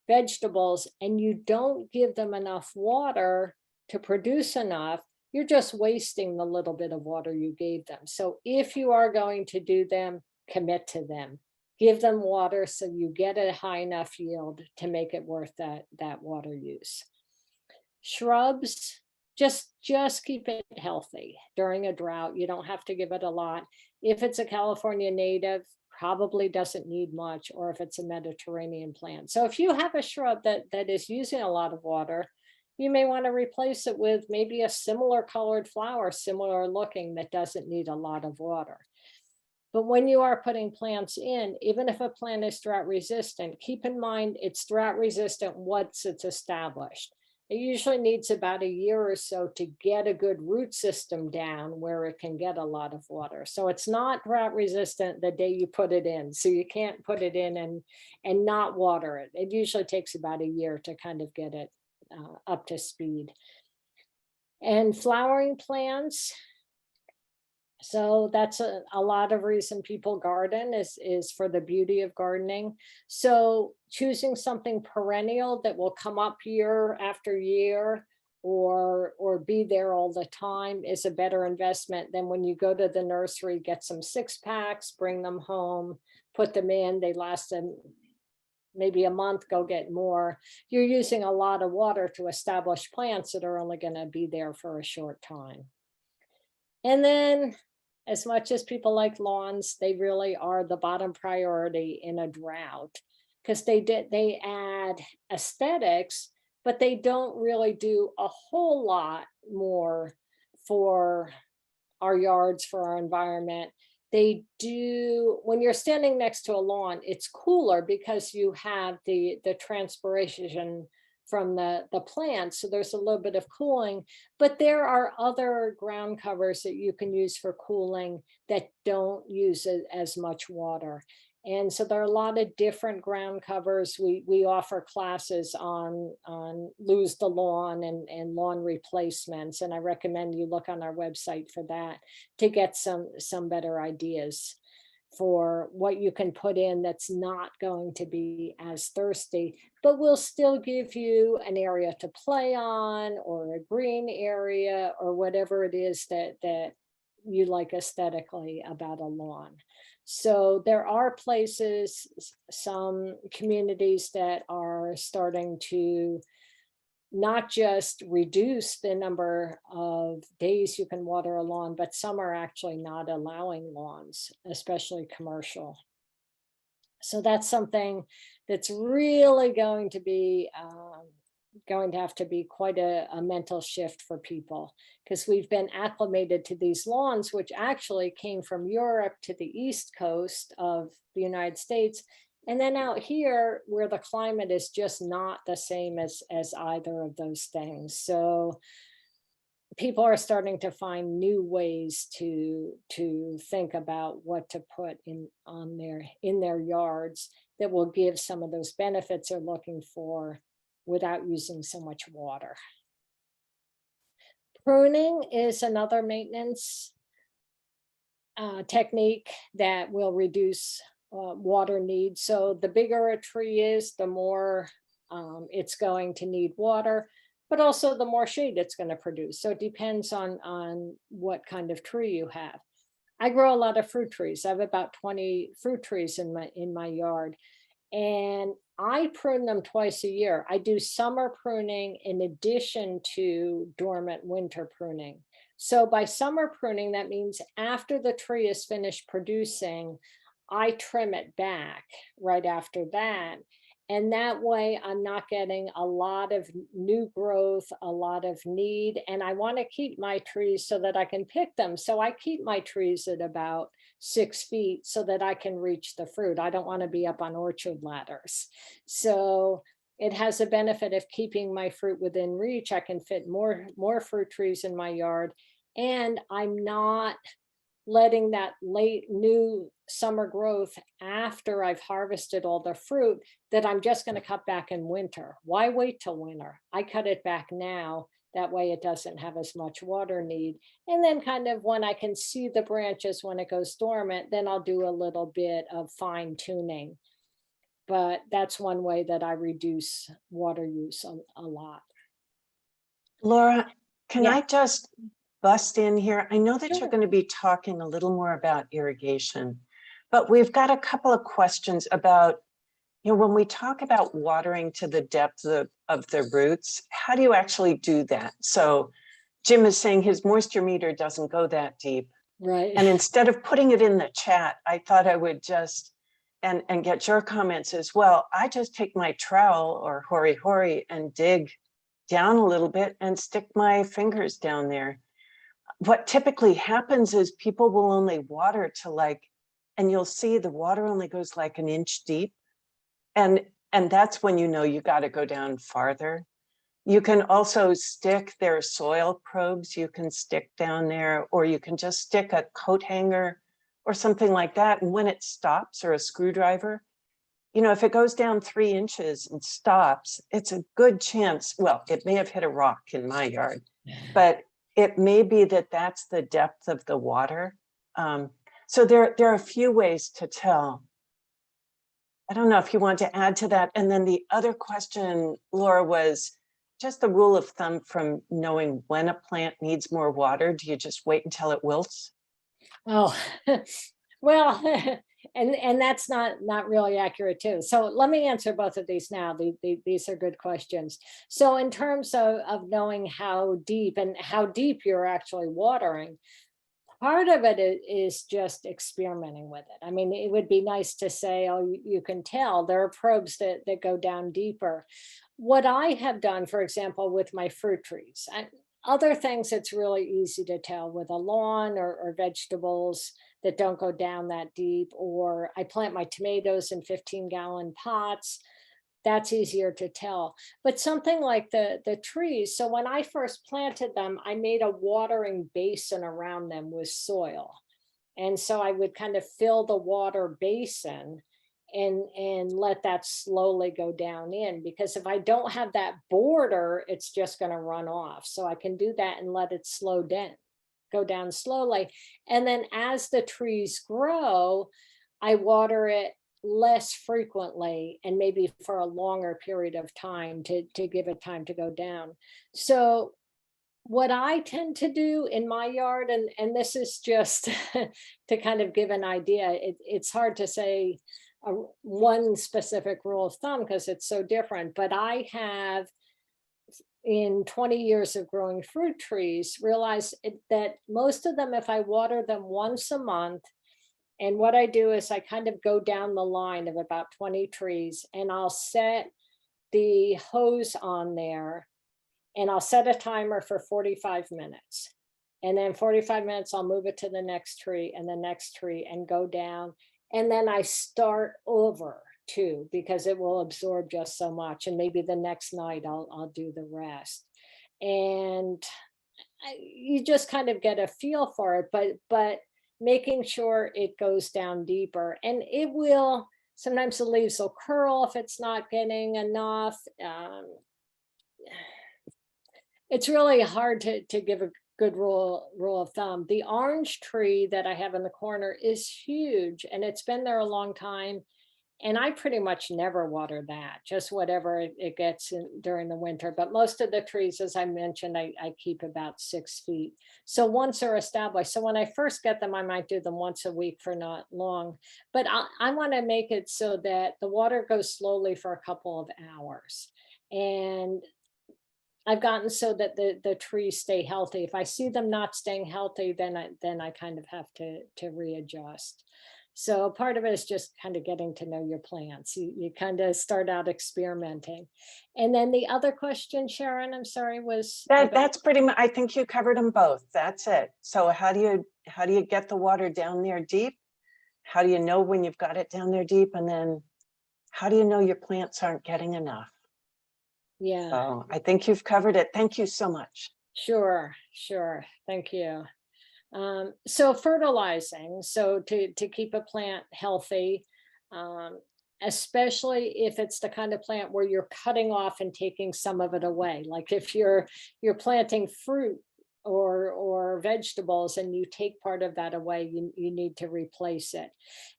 S2: vegetables and you don't give them enough water to produce enough, you're just wasting the little bit of water you gave them. So if you are going to do them, commit to them. Give them water so you get a high enough yield to make it worth that water use. Shrubs, just keep it healthy during a drought. You don't have to give it a lot. If it's a California native, probably doesn't need much, or if it's a Mediterranean plant. So if you have a shrub that is using a lot of water, you may want to replace it with maybe a similar colored flower, similar looking, that doesn't need a lot of water. But when you are putting plants in, even if a plant is drought resistant, keep in mind it's drought resistant once it's established. It usually needs about a year or so to get a good root system down where it can get a lot of water. So it's not drought resistant the day you put it in. So you can't put it in and not water it. It usually takes about a year to kind of get it up to speed. And flowering plants. So that's a lot of reason people garden is for the beauty of gardening. So choosing something perennial that will come up year after year or be there all the time is a better investment than when you go to the nursery, get some 6-packs, bring them home, put them in, they last them maybe a month, go get more. You're using a lot of water to establish plants that are only going to be there for a short time. And then, as much as people like lawns, they really are the bottom priority in a drought, because they add aesthetics, but they don't really do a whole lot more for our yards, for our environment. They do, when you're standing next to a lawn, it's cooler because you have the transpiration from the plants, so there's a little bit of cooling, but there are other ground covers that you can use for cooling that don't use as much water. And so there are a lot of different ground covers. We offer classes on lose the lawn and lawn replacements, and I recommend you look on our website for that to get some better ideas for what you can put in that's not going to be as thirsty, but will still give you an area to play on, or a green area, or whatever it is that you like aesthetically about a lawn. So there are places, some communities that are starting to not just reduce the number of days you can water a lawn, but some are actually not allowing lawns, especially commercial. So that's something that's really going to have to be quite a mental shift for people, because we've been acclimated to these lawns, which actually came from Europe to the East Coast of the United States And then out here where the climate is just not the same as either of those things. So people are starting to find new ways to think about what to put in their yards that will give some of those benefits they're looking for without using so much water. Pruning is another maintenance technique that will reduce water needs. So the bigger a tree is, the more it's going to need water, but also the more shade it's going to produce. So it depends on what kind of tree you have. I grow a lot of fruit trees. I have about 20 fruit trees in my yard, and I prune them twice a year. I do summer pruning in addition to dormant winter pruning. So by summer pruning, that means after the tree is finished producing, I trim it back right after that. And that way I'm not getting a lot of new growth, a lot of need. And I want to keep my trees so that I can pick them. So I keep my trees at about 6 feet so that I can reach the fruit. I don't want to be up on orchard ladders. So it has a benefit of keeping my fruit within reach. I can fit more fruit trees in my yard. And I'm not letting that late new summer growth after I've harvested all the fruit that I'm just going to cut back in winter. Why wait till winter? I cut it back now. That way it doesn't have as much water need. And then kind of when I can see the branches when it goes dormant, then I'll do a little bit of fine tuning. But that's one way that I reduce water use a lot.
S1: Laura, can
S2: Yeah.
S1: I just bust in here? I know that
S2: Sure.
S1: you're going to be talking a little more about irrigation, but we've got a couple of questions about, when we talk about watering to the depth of the roots, how do you actually do that? So Jim is saying his moisture meter doesn't go that deep.
S2: Right.
S1: And instead of putting it in the chat, I thought I would just, and get your comments as well. I just take my trowel or hori and dig down a little bit and stick my fingers down there. What typically happens is people will only water to and you'll see the water only goes like an inch deep. And that's when you got to go down farther. You can also there are soil probes you can stick down there, or you can just stick a coat hanger or something like that. And when it stops, or a screwdriver, if it goes down 3 inches and stops, it's a good chance. Well, it may have hit a rock in my yard, but it may be that that's the depth of the water. So there are a few ways to tell. I don't know if you want to add to that. And then the other question, Laura, was just the rule of thumb from knowing when a plant needs more water. Do you just wait until it wilts?
S2: Oh, well, and that's not really accurate too. So let me answer both of these now. These are good questions. So in terms of knowing how deep you're actually watering, part of it is just experimenting with it. I mean, it would be nice to say, oh, you can tell there are probes that go down deeper. What I have done, for example, with my fruit trees, other things it's really easy to tell with a lawn or vegetables that don't go down that deep, or I plant my tomatoes in 15-gallon pots. That's easier to tell. But something like the trees, so when I first planted them, I made a watering basin around them with soil. And so I would kind of fill the water basin and let that slowly go down in, because if I don't have that border, it's just going to run off. So I can do that and let it go down slowly. And then as the trees grow, I water it less frequently and maybe for a longer period of time to give it time to go down. So what I tend to do in my yard, and this is just to kind of give an idea, it's hard to say one specific rule of thumb because it's so different, but I have in 20 years of growing fruit trees realized that most of them, if I water them once a month, and what I do is I kind of go down the line of about 20 trees and I'll set the hose on there and I'll set a timer for 45 minutes. And then 45 minutes, I'll move it to the next tree and the next tree and go down. And then I start over too, because it will absorb just so much. And maybe the next night I'll do the rest. And you just kind of get a feel for it, but making sure it goes down deeper. And it will, sometimes the leaves will curl if it's not getting enough. It's really hard to give a good rule of thumb. The orange tree that I have in the corner is huge, and it's been there a long time. And I pretty much never water that, just whatever it gets in during the winter. But most of the trees, as I mentioned, I keep about 6 feet. So once they're established, so when I first get them, I might do them once a week for not long. But I want to make it so that the water goes slowly for a couple of hours. And I've gotten so that the trees stay healthy. If I see them not staying healthy, then I kind of have to readjust. So part of it is just kind of getting to know your plants. You kind of start out experimenting. And then the other question, Sharon, I'm sorry, was
S1: That's pretty much, I think you covered them both. That's it. So how do you get the water down there deep? How do you know when you've got it down there deep? And then how do you know your plants aren't getting enough?
S2: yeah,
S1: So I think you've covered it. Thank you so much.
S2: sure. Thank you. So fertilizing, so to keep a plant healthy, especially if it's the kind of plant where you're cutting off and taking some of it away. Like if you're planting fruit or vegetables and you take part of that away, you need to replace it.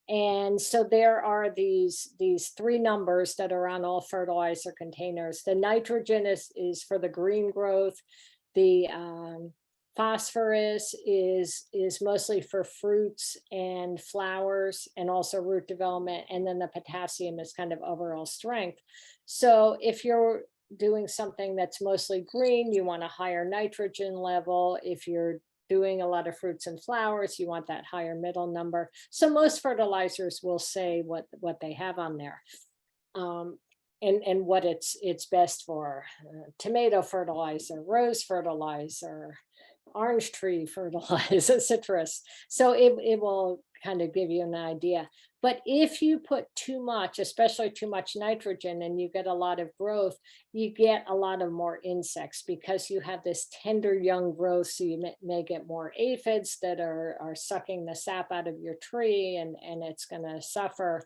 S2: And so there are these 3 numbers that are on all fertilizer containers. The nitrogen is for the green growth. The phosphorus is mostly for fruits and flowers and also root development. And then the potassium is kind of overall strength. So if you're doing something that's mostly green, you want a higher nitrogen level. If you're doing a lot of fruits and flowers, you want that higher middle number. So most fertilizers will say what they have on there. And what it's best for. Tomato fertilizer, rose fertilizer, orange tree fertilizer, citrus. So it will kind of give you an idea. But if you put too much, especially too much nitrogen, and you get a lot of growth, you get a lot of more insects because you have this tender young growth. So you may get more aphids that are sucking the sap out of your tree, and it's going to suffer.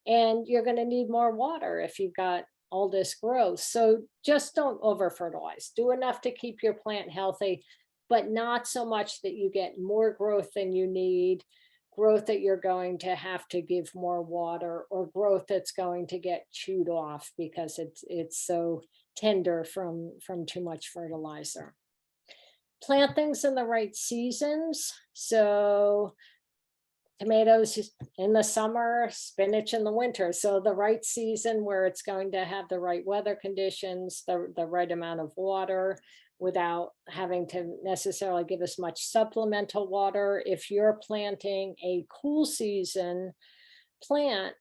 S2: And you're going to need more water if you've got all this growth. So just don't over fertilize. Do enough to keep your plant healthy, but not so much that you get more growth than you need, growth that you're going to have to give more water, or growth that's going to get chewed off because it's so tender from too much fertilizer. Plant things in the right seasons. So tomatoes in the summer, spinach in the winter. So the right season where it's going to have the right weather conditions, the right amount of water without having to necessarily give as much supplemental water. If you're planting a cool season plant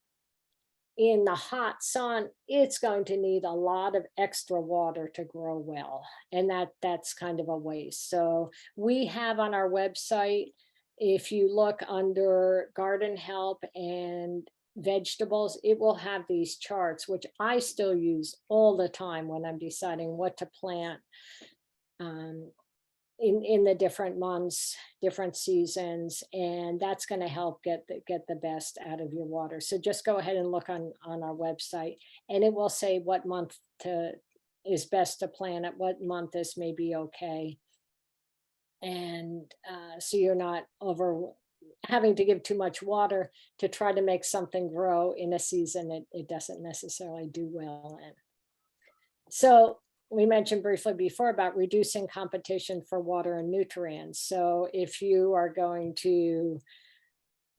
S2: in the hot sun, it's going to need a lot of extra water to grow well. And that's kind of a waste. So we have on our website, if you look under garden help and vegetables, it will have these charts, which I still use all the time when I'm deciding what to plant in the different months, different seasons, and that's going to help get the best out of your water. So just go ahead and look on our website, and it will say what month is best to plant it, what month this may be okay. And so you're not having to give too much water to try to make something grow in a season it doesn't necessarily do well in. So we mentioned briefly before about reducing competition for water and nutrients. So if you are going to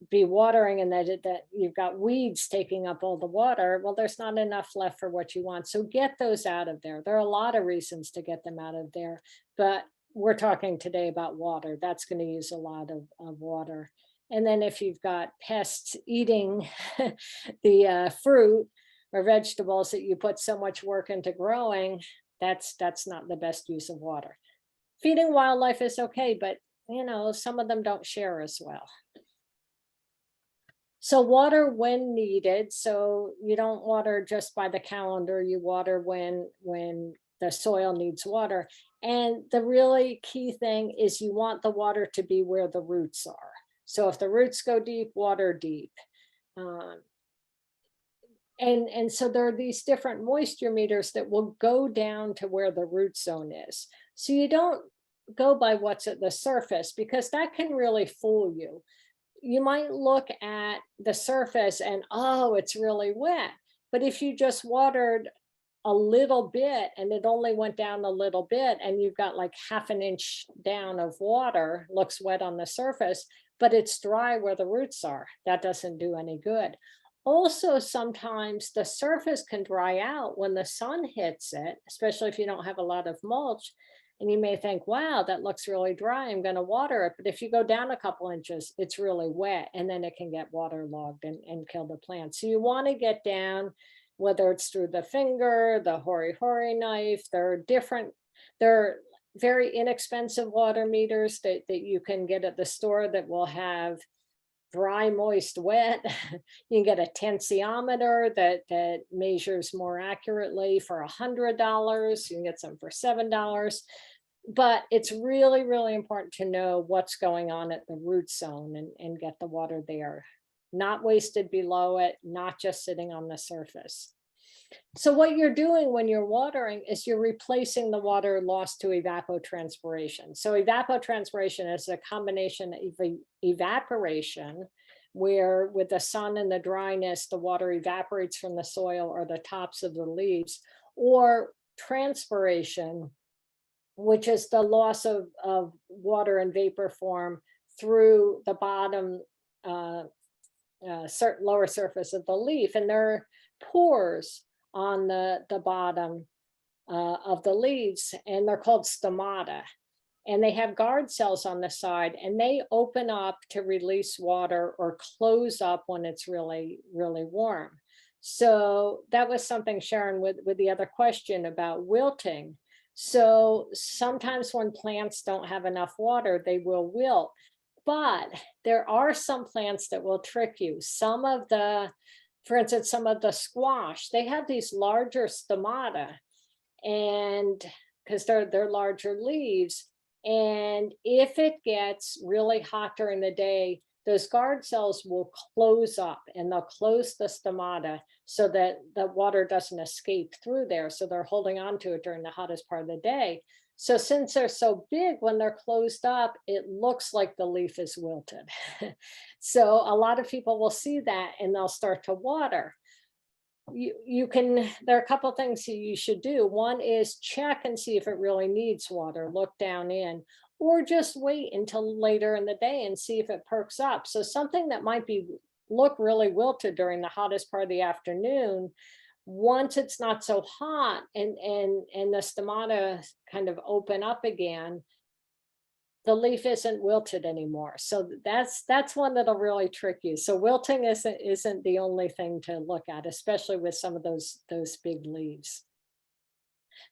S2: be watering and that you've got weeds taking up all the water, well, there's not enough left for what you want. So get those out of there. There are a lot of reasons to get them out of there, but we're talking today about water. That's going to use a lot of water. And then if you've got pests eating the fruit or vegetables that you put so much work into growing, that's not the best use of water. Feeding wildlife is okay, but some of them don't share as well. So water when needed. So you don't water just by the calendar, you water when the soil needs water. And the really key thing is you want the water to be where the roots are. So if the roots go deep, water deep. Um, and so there are these different moisture meters that will go down to where the root zone is. So you don't go by what's at the surface, because that can really fool you. You might look at the surface and, oh, it's really wet. But if you just watered a little bit and it only went down a little bit, and you've got like half an inch down of water, looks wet on the surface, but it's dry where the roots are, that doesn't do any good. Also, sometimes the surface can dry out when the sun hits it, especially if you don't have a lot of mulch. And you may think, wow, that looks really dry, I'm going to water it. But if you go down a couple inches, it's really wet, and then it can get waterlogged and kill the plant. So you want to get down, whether it's through the finger, the hori-hori knife. There are very inexpensive water meters that you can get at the store that will have dry, moist, wet. You can get a tensiometer that measures more accurately for $100. You can get some for $7. But it's really, really important to know what's going on at the root zone and get the water there, not wasted below it, not just sitting on the surface. So what you're doing when you're watering is you're replacing the water lost to evapotranspiration. So evapotranspiration is a combination of evaporation, where with the sun and the dryness, the water evaporates from the soil or the tops of the leaves, or transpiration, which is the loss of water in vapor form through the bottom lower surface of the leaf. And there are pores on the bottom of the leaves, and they're called stomata. And they have guard cells on the side, and they open up to release water or close up when it's really, really warm. So that was something, Sharon, with the other question about wilting. So sometimes when plants don't have enough water, they will wilt. But there are some plants that will trick you. For instance, some of the squash, they have these larger stomata, and because they're larger leaves. And if it gets really hot during the day, those guard cells will close up, and they'll close the stomata so that the water doesn't escape through there. So they're holding on to it during the hottest part of the day. So since they're so big, when they're closed up, it looks like the leaf is wilted. So a lot of people will see that and they'll start to water. There are a couple of things you should do. One is check and see if it really needs water, look down in, or just wait until later in the day and see if it perks up. So something that might look really wilted during the hottest part of the afternoon, once it's not so hot and the stomata kind of open up again, the leaf isn't wilted anymore. So that's one that'll really trick you. So wilting isn't the only thing to look at, especially with some of those big leaves.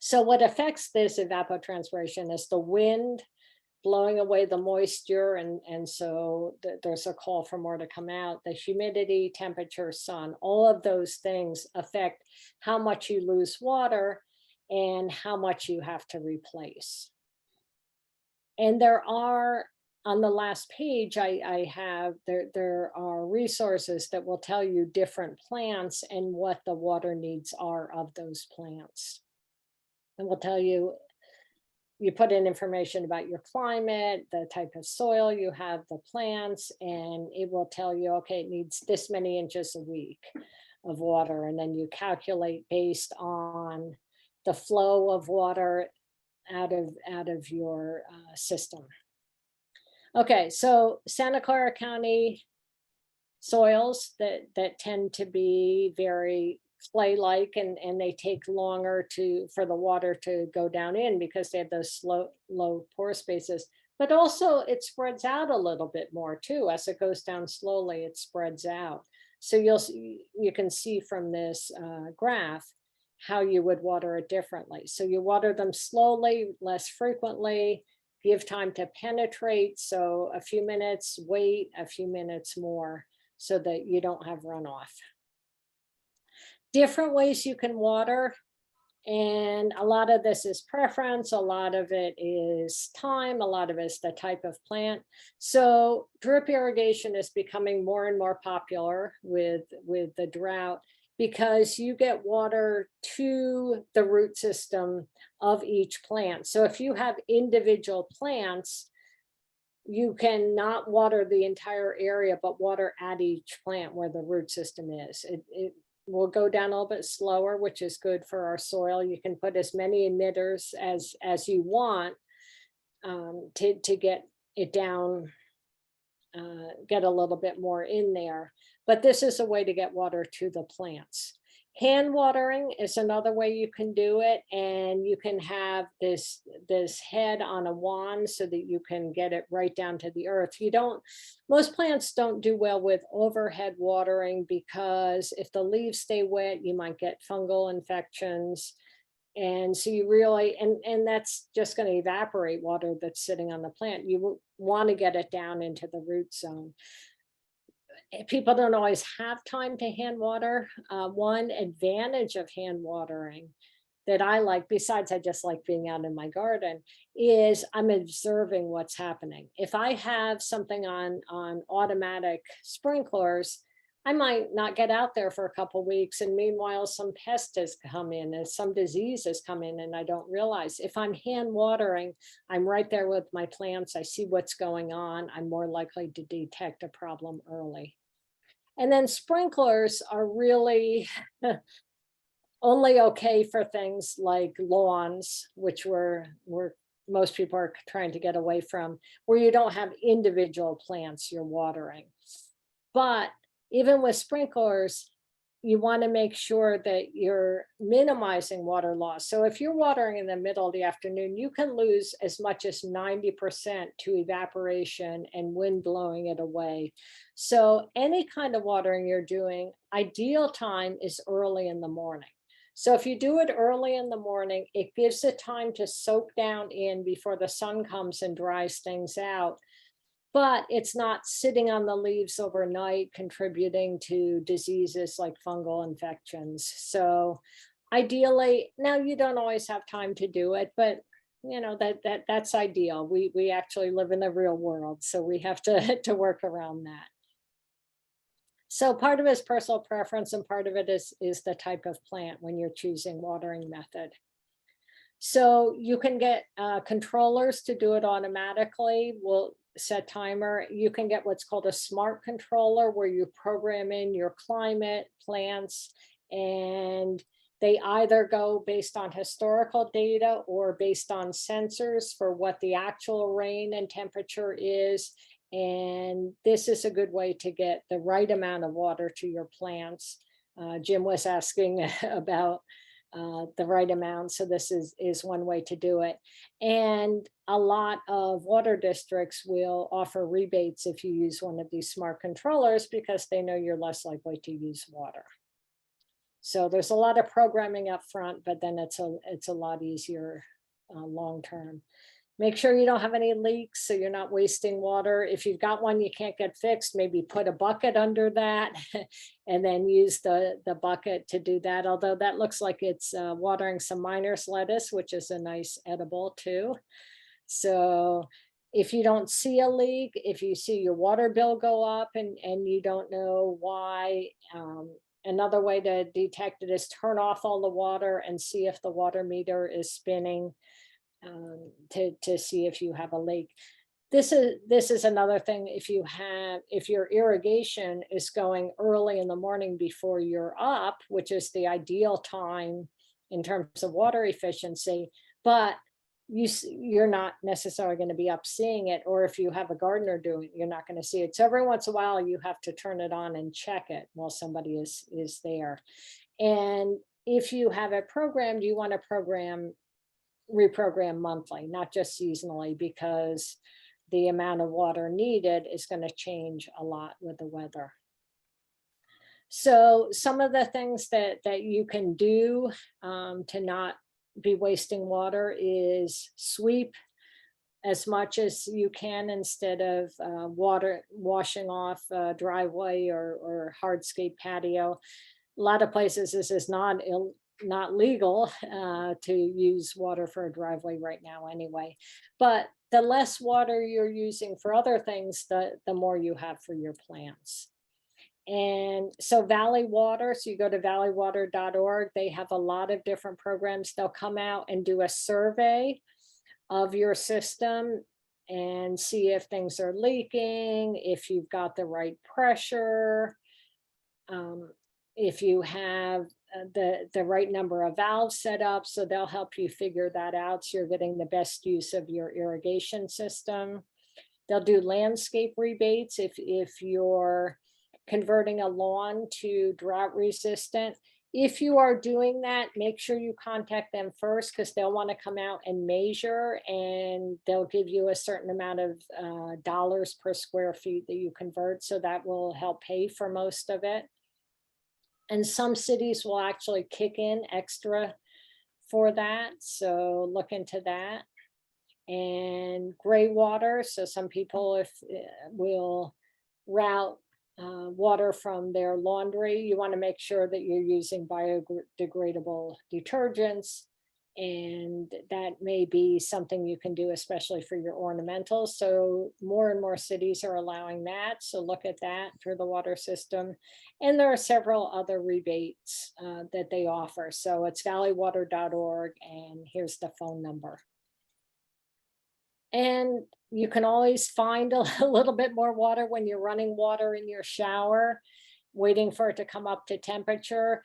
S2: So what affects this evapotranspiration is the wind blowing away the moisture, and so there's a call for more to come out. The humidity, temperature, sun, all of those things affect how much you lose water and how much you have to replace. And there are, on the last page, I have, there are resources that will tell you different plants and what the water needs are of those plants. And will tell you, you put in information about your climate, the type of soil you have, the plants, and it will tell you, okay, it needs this many inches a week of water. And then you calculate based on the flow of water out of your system. Okay, so Santa Clara County soils that tend to be very clay-like, and they take longer for the water to go down in because they have those low pore spaces. But also it spreads out a little bit more too. As it goes down slowly, it spreads out. So you can see from this graph how you would water it differently. So you water them slowly, less frequently, give time to penetrate. So a few minutes, wait, a few minutes more. so that you don't have runoff. Different ways you can water. And a lot of this is preference, a lot of it is time, a lot of it is the type of plant. So drip irrigation is becoming more and more popular with the drought, because you get water to the root system of each plant. So if you have individual plants, you can not water the entire area, but water at each plant where the root system is. It will go down a little bit slower, which is good for our soil. You can put as many emitters as you want to get it down, get a little bit more in there. But this is a way to get water to the plants. Hand watering is another way you can do it, and you can have this head on a wand so that you can get it right down to the earth. Most plants don't do well with overhead watering, because if the leaves stay wet, you might get fungal infections. And so you really, and that's just going to evaporate water that's sitting on the plant. You want to get it down into the root zone. People don't always have time to hand water. One advantage of hand watering that I like, besides I just like being out in my garden, is I'm observing what's happening. If I have something on automatic sprinklers, I might not get out there for a couple of weeks, and meanwhile some pest has come in and some disease has come in and I don't realize. If I'm hand watering, I'm right there with my plants. I see what's going on. I'm more likely to detect a problem early. And then sprinklers are really only okay for things like lawns, which most people are trying to get away from, where you don't have individual plants you're watering. But even with sprinklers, you want to make sure that you're minimizing water loss. So if you're watering in the middle of the afternoon, you can lose as much as 90% to evaporation and wind blowing it away. So any kind of watering you're doing, ideal time is early in the morning. So if you do it early in the morning, it gives it time to soak down in before the sun comes and dries things out. But it's not sitting on the leaves overnight, contributing to diseases like fungal infections. So ideally, now you don't always have time to do it, but you know, that's ideal. We actually live in the real world, so we have to work around that. So part of it is personal preference, and part of it is the type of plant when you're choosing watering method. So you can get controllers to do it automatically. We'll set timer. You can get what's called a smart controller, where you program in your climate, plants, and they either go based on historical data or based on sensors for what the actual rain and temperature is. And this is a good way to get the right amount of water to your plants. Jim was asking about the right amount. So this is one way to do it. And a lot of water districts will offer rebates if you use one of these smart controllers, because they know you're less likely to use water. So there's a lot of programming up front, but then it's a lot easier long term. Make sure you don't have any leaks, so you're not wasting water. If you've got one you can't get fixed, maybe put a bucket under that and then use the bucket to do that. Although that looks like it's watering some miner's lettuce, which is a nice edible too. So if you don't see a leak, if you see your water bill go up and you don't know why, another way to detect it is turn off all the water and see if the water meter is spinning. To see if you have a leak. This is another thing. If your irrigation is going early in the morning before you're up, which is the ideal time in terms of water efficiency, but you're not necessarily going to be up seeing it, or if you have a gardener doing it, you're not going to see it. So every once in a while you have to turn it on and check it while somebody is there. And if you have it programmed, you want to reprogram monthly, not just seasonally, because the amount of water needed is going to change a lot with the weather. So some of the things that you can do to not be wasting water is sweep as much as you can instead of water washing off a driveway or hardscape patio. A lot of places this is not legal to use water for a driveway right now anyway. But the less water you're using for other things, the more you have for your plants. And so Valley Water, so you go to valleywater.org, they have a lot of different programs. They'll come out and do a survey of your system and see if things are leaking, if you've got the right pressure, if you have the right number of valves set up. So they'll help you figure that out, so you're getting the best use of your irrigation system. They'll do landscape rebates if you're converting a lawn to drought resistant. If you are doing that, make sure you contact them first, because they'll want to come out and measure, and they'll give you a certain amount of dollars per square feet that you convert. So that will help pay for most of it. And some cities will actually kick in extra for that. So look into that. And gray water. So some people will route water from their laundry. You want to make sure that you're using biodegradable detergents, and that may be something you can do, especially for your ornamentals. So more and more cities are allowing that. So look at that for the water system. And there are several other rebates that they offer. So it's valleywater.org, and here's the phone number. And you can always find a little bit more water when you're running water in your shower, waiting for it to come up to temperature.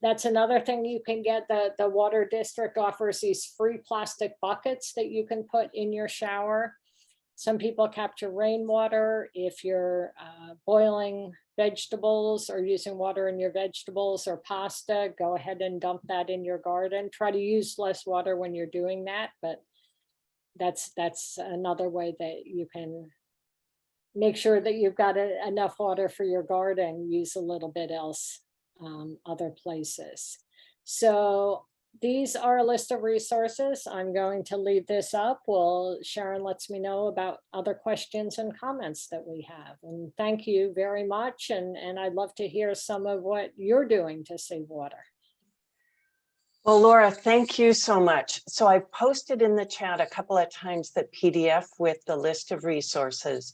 S2: That's another thing you can get. The water district offers these free plastic buckets that you can put in your shower. Some people capture rainwater. If you're boiling vegetables or using water in your vegetables or pasta, go ahead and dump that in your garden. Try to use less water when you're doing that, but that's another way that you can make sure that you've got enough water for your garden. Use a little bit else other places. So these are a list of resources. I'm going to leave this up. Well, Sharon lets me know about other questions and comments that we have. And thank you very much. And I'd love to hear some of what you're doing to save water.
S1: Well, Laura, thank you so much. So I've posted in the chat a couple of times the PDF with the list of resources.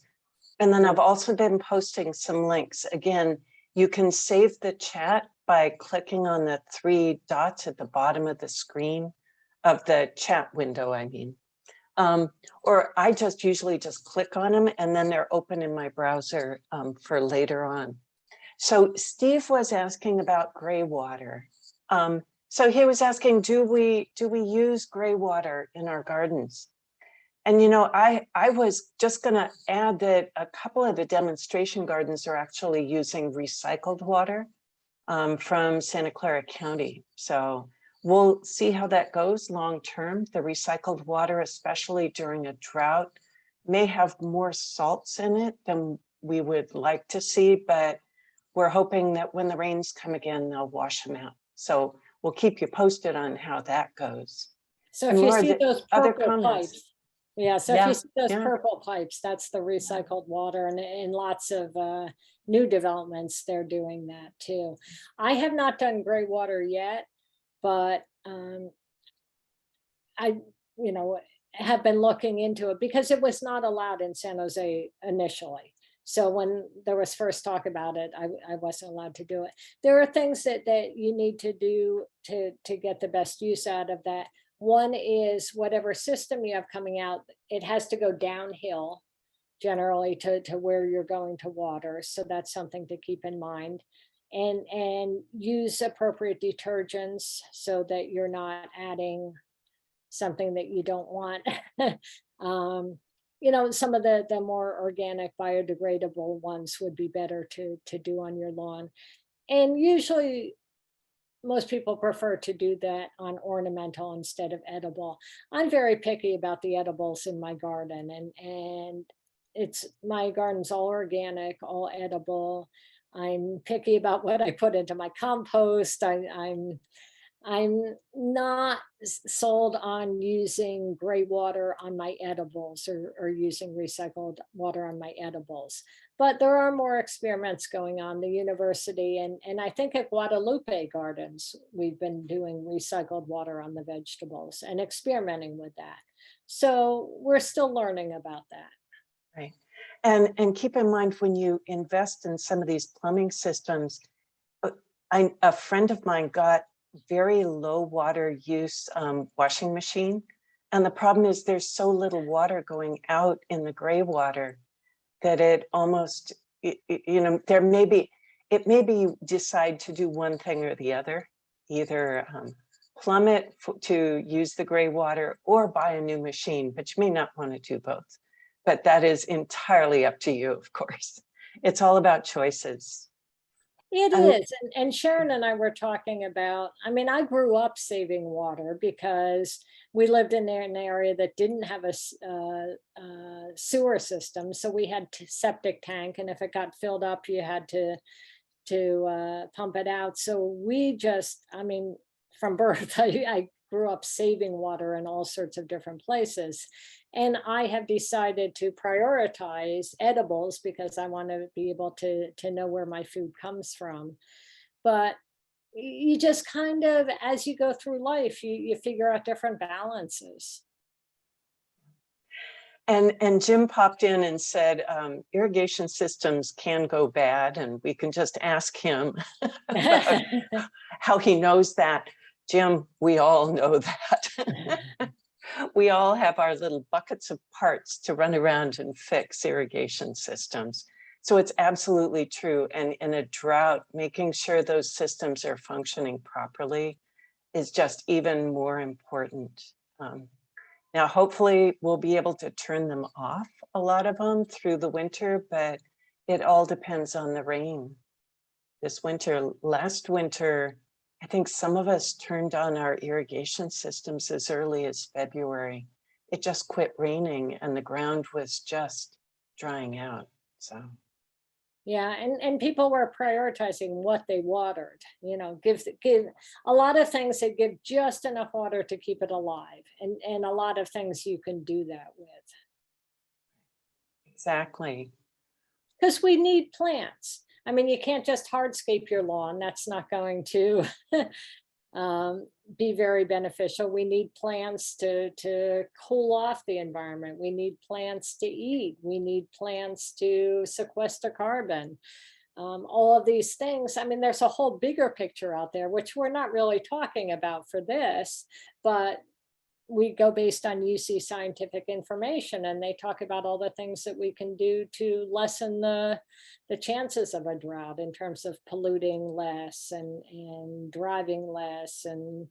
S1: And then I've also been posting some links. Again, you can save the chat by clicking on the 3 dots at the bottom of the screen of the chat window, I mean. Or I usually just click on them, and then they're open in my browser for later on. So Steve was asking about gray water. So he was asking, do we use gray water in our gardens? And, you know, I was just going to add that a couple of the demonstration gardens are actually using recycled water from Santa Clara County. So we'll see how that goes long term. The recycled water, especially during a drought, may have more salts in it than we would like to see, but we're hoping that when the rains come again, they'll wash them out. So we'll keep you posted on how that goes.
S2: So if you see those purple pipes, yeah, so if you see those purple pipes, that's the recycled water, and in lots of new developments, they're doing that too. I have not done gray water yet, but I, have been looking into it because it was not allowed in San Jose initially. So when there was first talk about it, I wasn't allowed to do it. There are things that you need to do to get the best use out of that. One is whatever system you have coming out, it has to go downhill generally to where you're going to water. So that's something to keep in mind. And use appropriate detergents so that you're not adding something that you don't want. Some of the more organic biodegradable ones would be better to do on your lawn. And usually most people prefer to do that on ornamental instead of edible. I'm very picky about the edibles in my garden, and my garden's all organic, all edible. I'm picky about what I put into my compost. I'm I'm not sold on using gray water on my edibles or using recycled water on my edibles. But there are more experiments going on. The university and I think at Guadalupe Gardens, we've been doing recycled water on the vegetables and experimenting with that. So we're still learning about that.
S1: Right. And keep in mind, when you invest in some of these plumbing systems, a friend of mine got very low water use washing machine. And the problem is there's so little water going out in the gray water that it almost, you know, it may be you decide to do one thing or the other, either plumb it to use the gray water or buy a new machine, but you may not want to do both. But that is entirely up to you, of course. It's all about choices.
S2: It is. And Sharon and I were talking about, I mean, I grew up saving water because we lived in an area that didn't have a sewer system. So we had septic tank, and if it got filled up, you had to pump it out. So we just, I mean, from birth, I grew up saving water in all sorts of different places. And I have decided to prioritize edibles because I want to be able to know where my food comes from. But you just kind of, as you go through life, you figure out different balances.
S1: And Jim popped in and said, irrigation systems can go bad, and we can just ask him about how he knows that. Jim, we all know that. We all have our little buckets of parts to run around and fix irrigation systems. So it's absolutely true. And in a drought, making sure those systems are functioning properly is just even more important. Now, hopefully we'll be able to turn them off, a lot of them through the winter, but it all depends on the rain. This winter, last winter, I think some of us turned on our irrigation systems as early as February. It just quit raining and the ground was just drying out. So.
S2: Yeah, and people were prioritizing what they watered, you know, give a lot of things that give just enough water to keep it alive. And a lot of things you can do that with.
S1: Exactly.
S2: Because we need plants. I mean, you can't just hardscape your lawn. That's not going to be very beneficial. We need plants to cool off the environment. We need plants to eat. We need plants to sequester carbon. All of these things. I mean, there's a whole bigger picture out there, which we're not really talking about for this, but we go based on UC scientific information, and they talk about all the things that we can do to lessen the chances of a drought in terms of polluting less and driving less and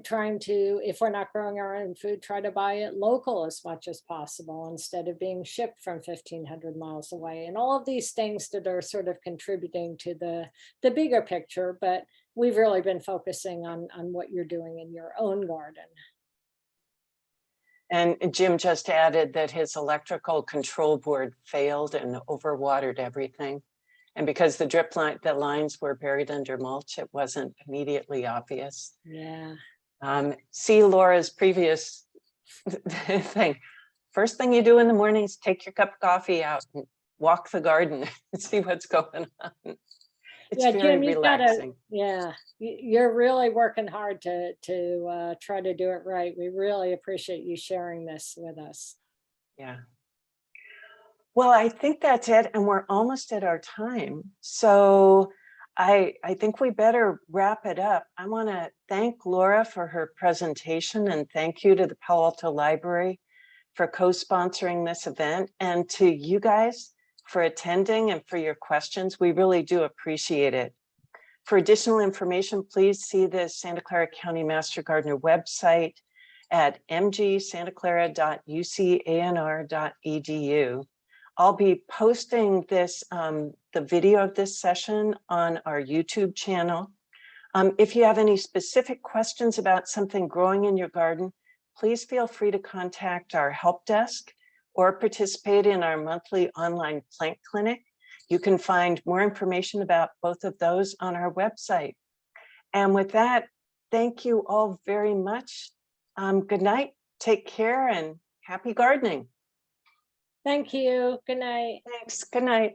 S2: trying to, if we're not growing our own food, try to buy it local as much as possible instead of being shipped from 1,500 miles away, and all of these things that are sort of contributing to the bigger picture. But we've really been focusing on what you're doing in your own garden.
S1: And Jim just added that his electrical control board failed and overwatered everything. And because the lines were buried under mulch, it wasn't immediately obvious.
S2: Yeah.
S1: See Laura's previous thing. First thing you do in the morning is take your cup of coffee out and walk the garden and see what's going on. It's
S2: yeah,
S1: very
S2: Jim,
S1: relaxing.
S2: You're really working hard to try to do it right. We really appreciate you sharing this with us.
S1: Yeah. Well, I think that's it, and we're almost at our time. So I think we better wrap it up. I want to thank Laura for her presentation, and thank you to the Palo Alto Library for co-sponsoring this event, and to you guys for attending and for your questions. We really do appreciate it. For additional information, please see the Santa Clara County Master Gardener website at mgsantaclara.ucanr.edu. I'll be posting this, the video of this session on our YouTube channel. If you have any specific questions about something growing in your garden, please feel free to contact our help desk or participate in our monthly online plant clinic. You can find more information about both of those on our website. And with that, thank you all very much. Good night, take care, and happy gardening.
S2: Thank you. Good night.
S1: Thanks, good night.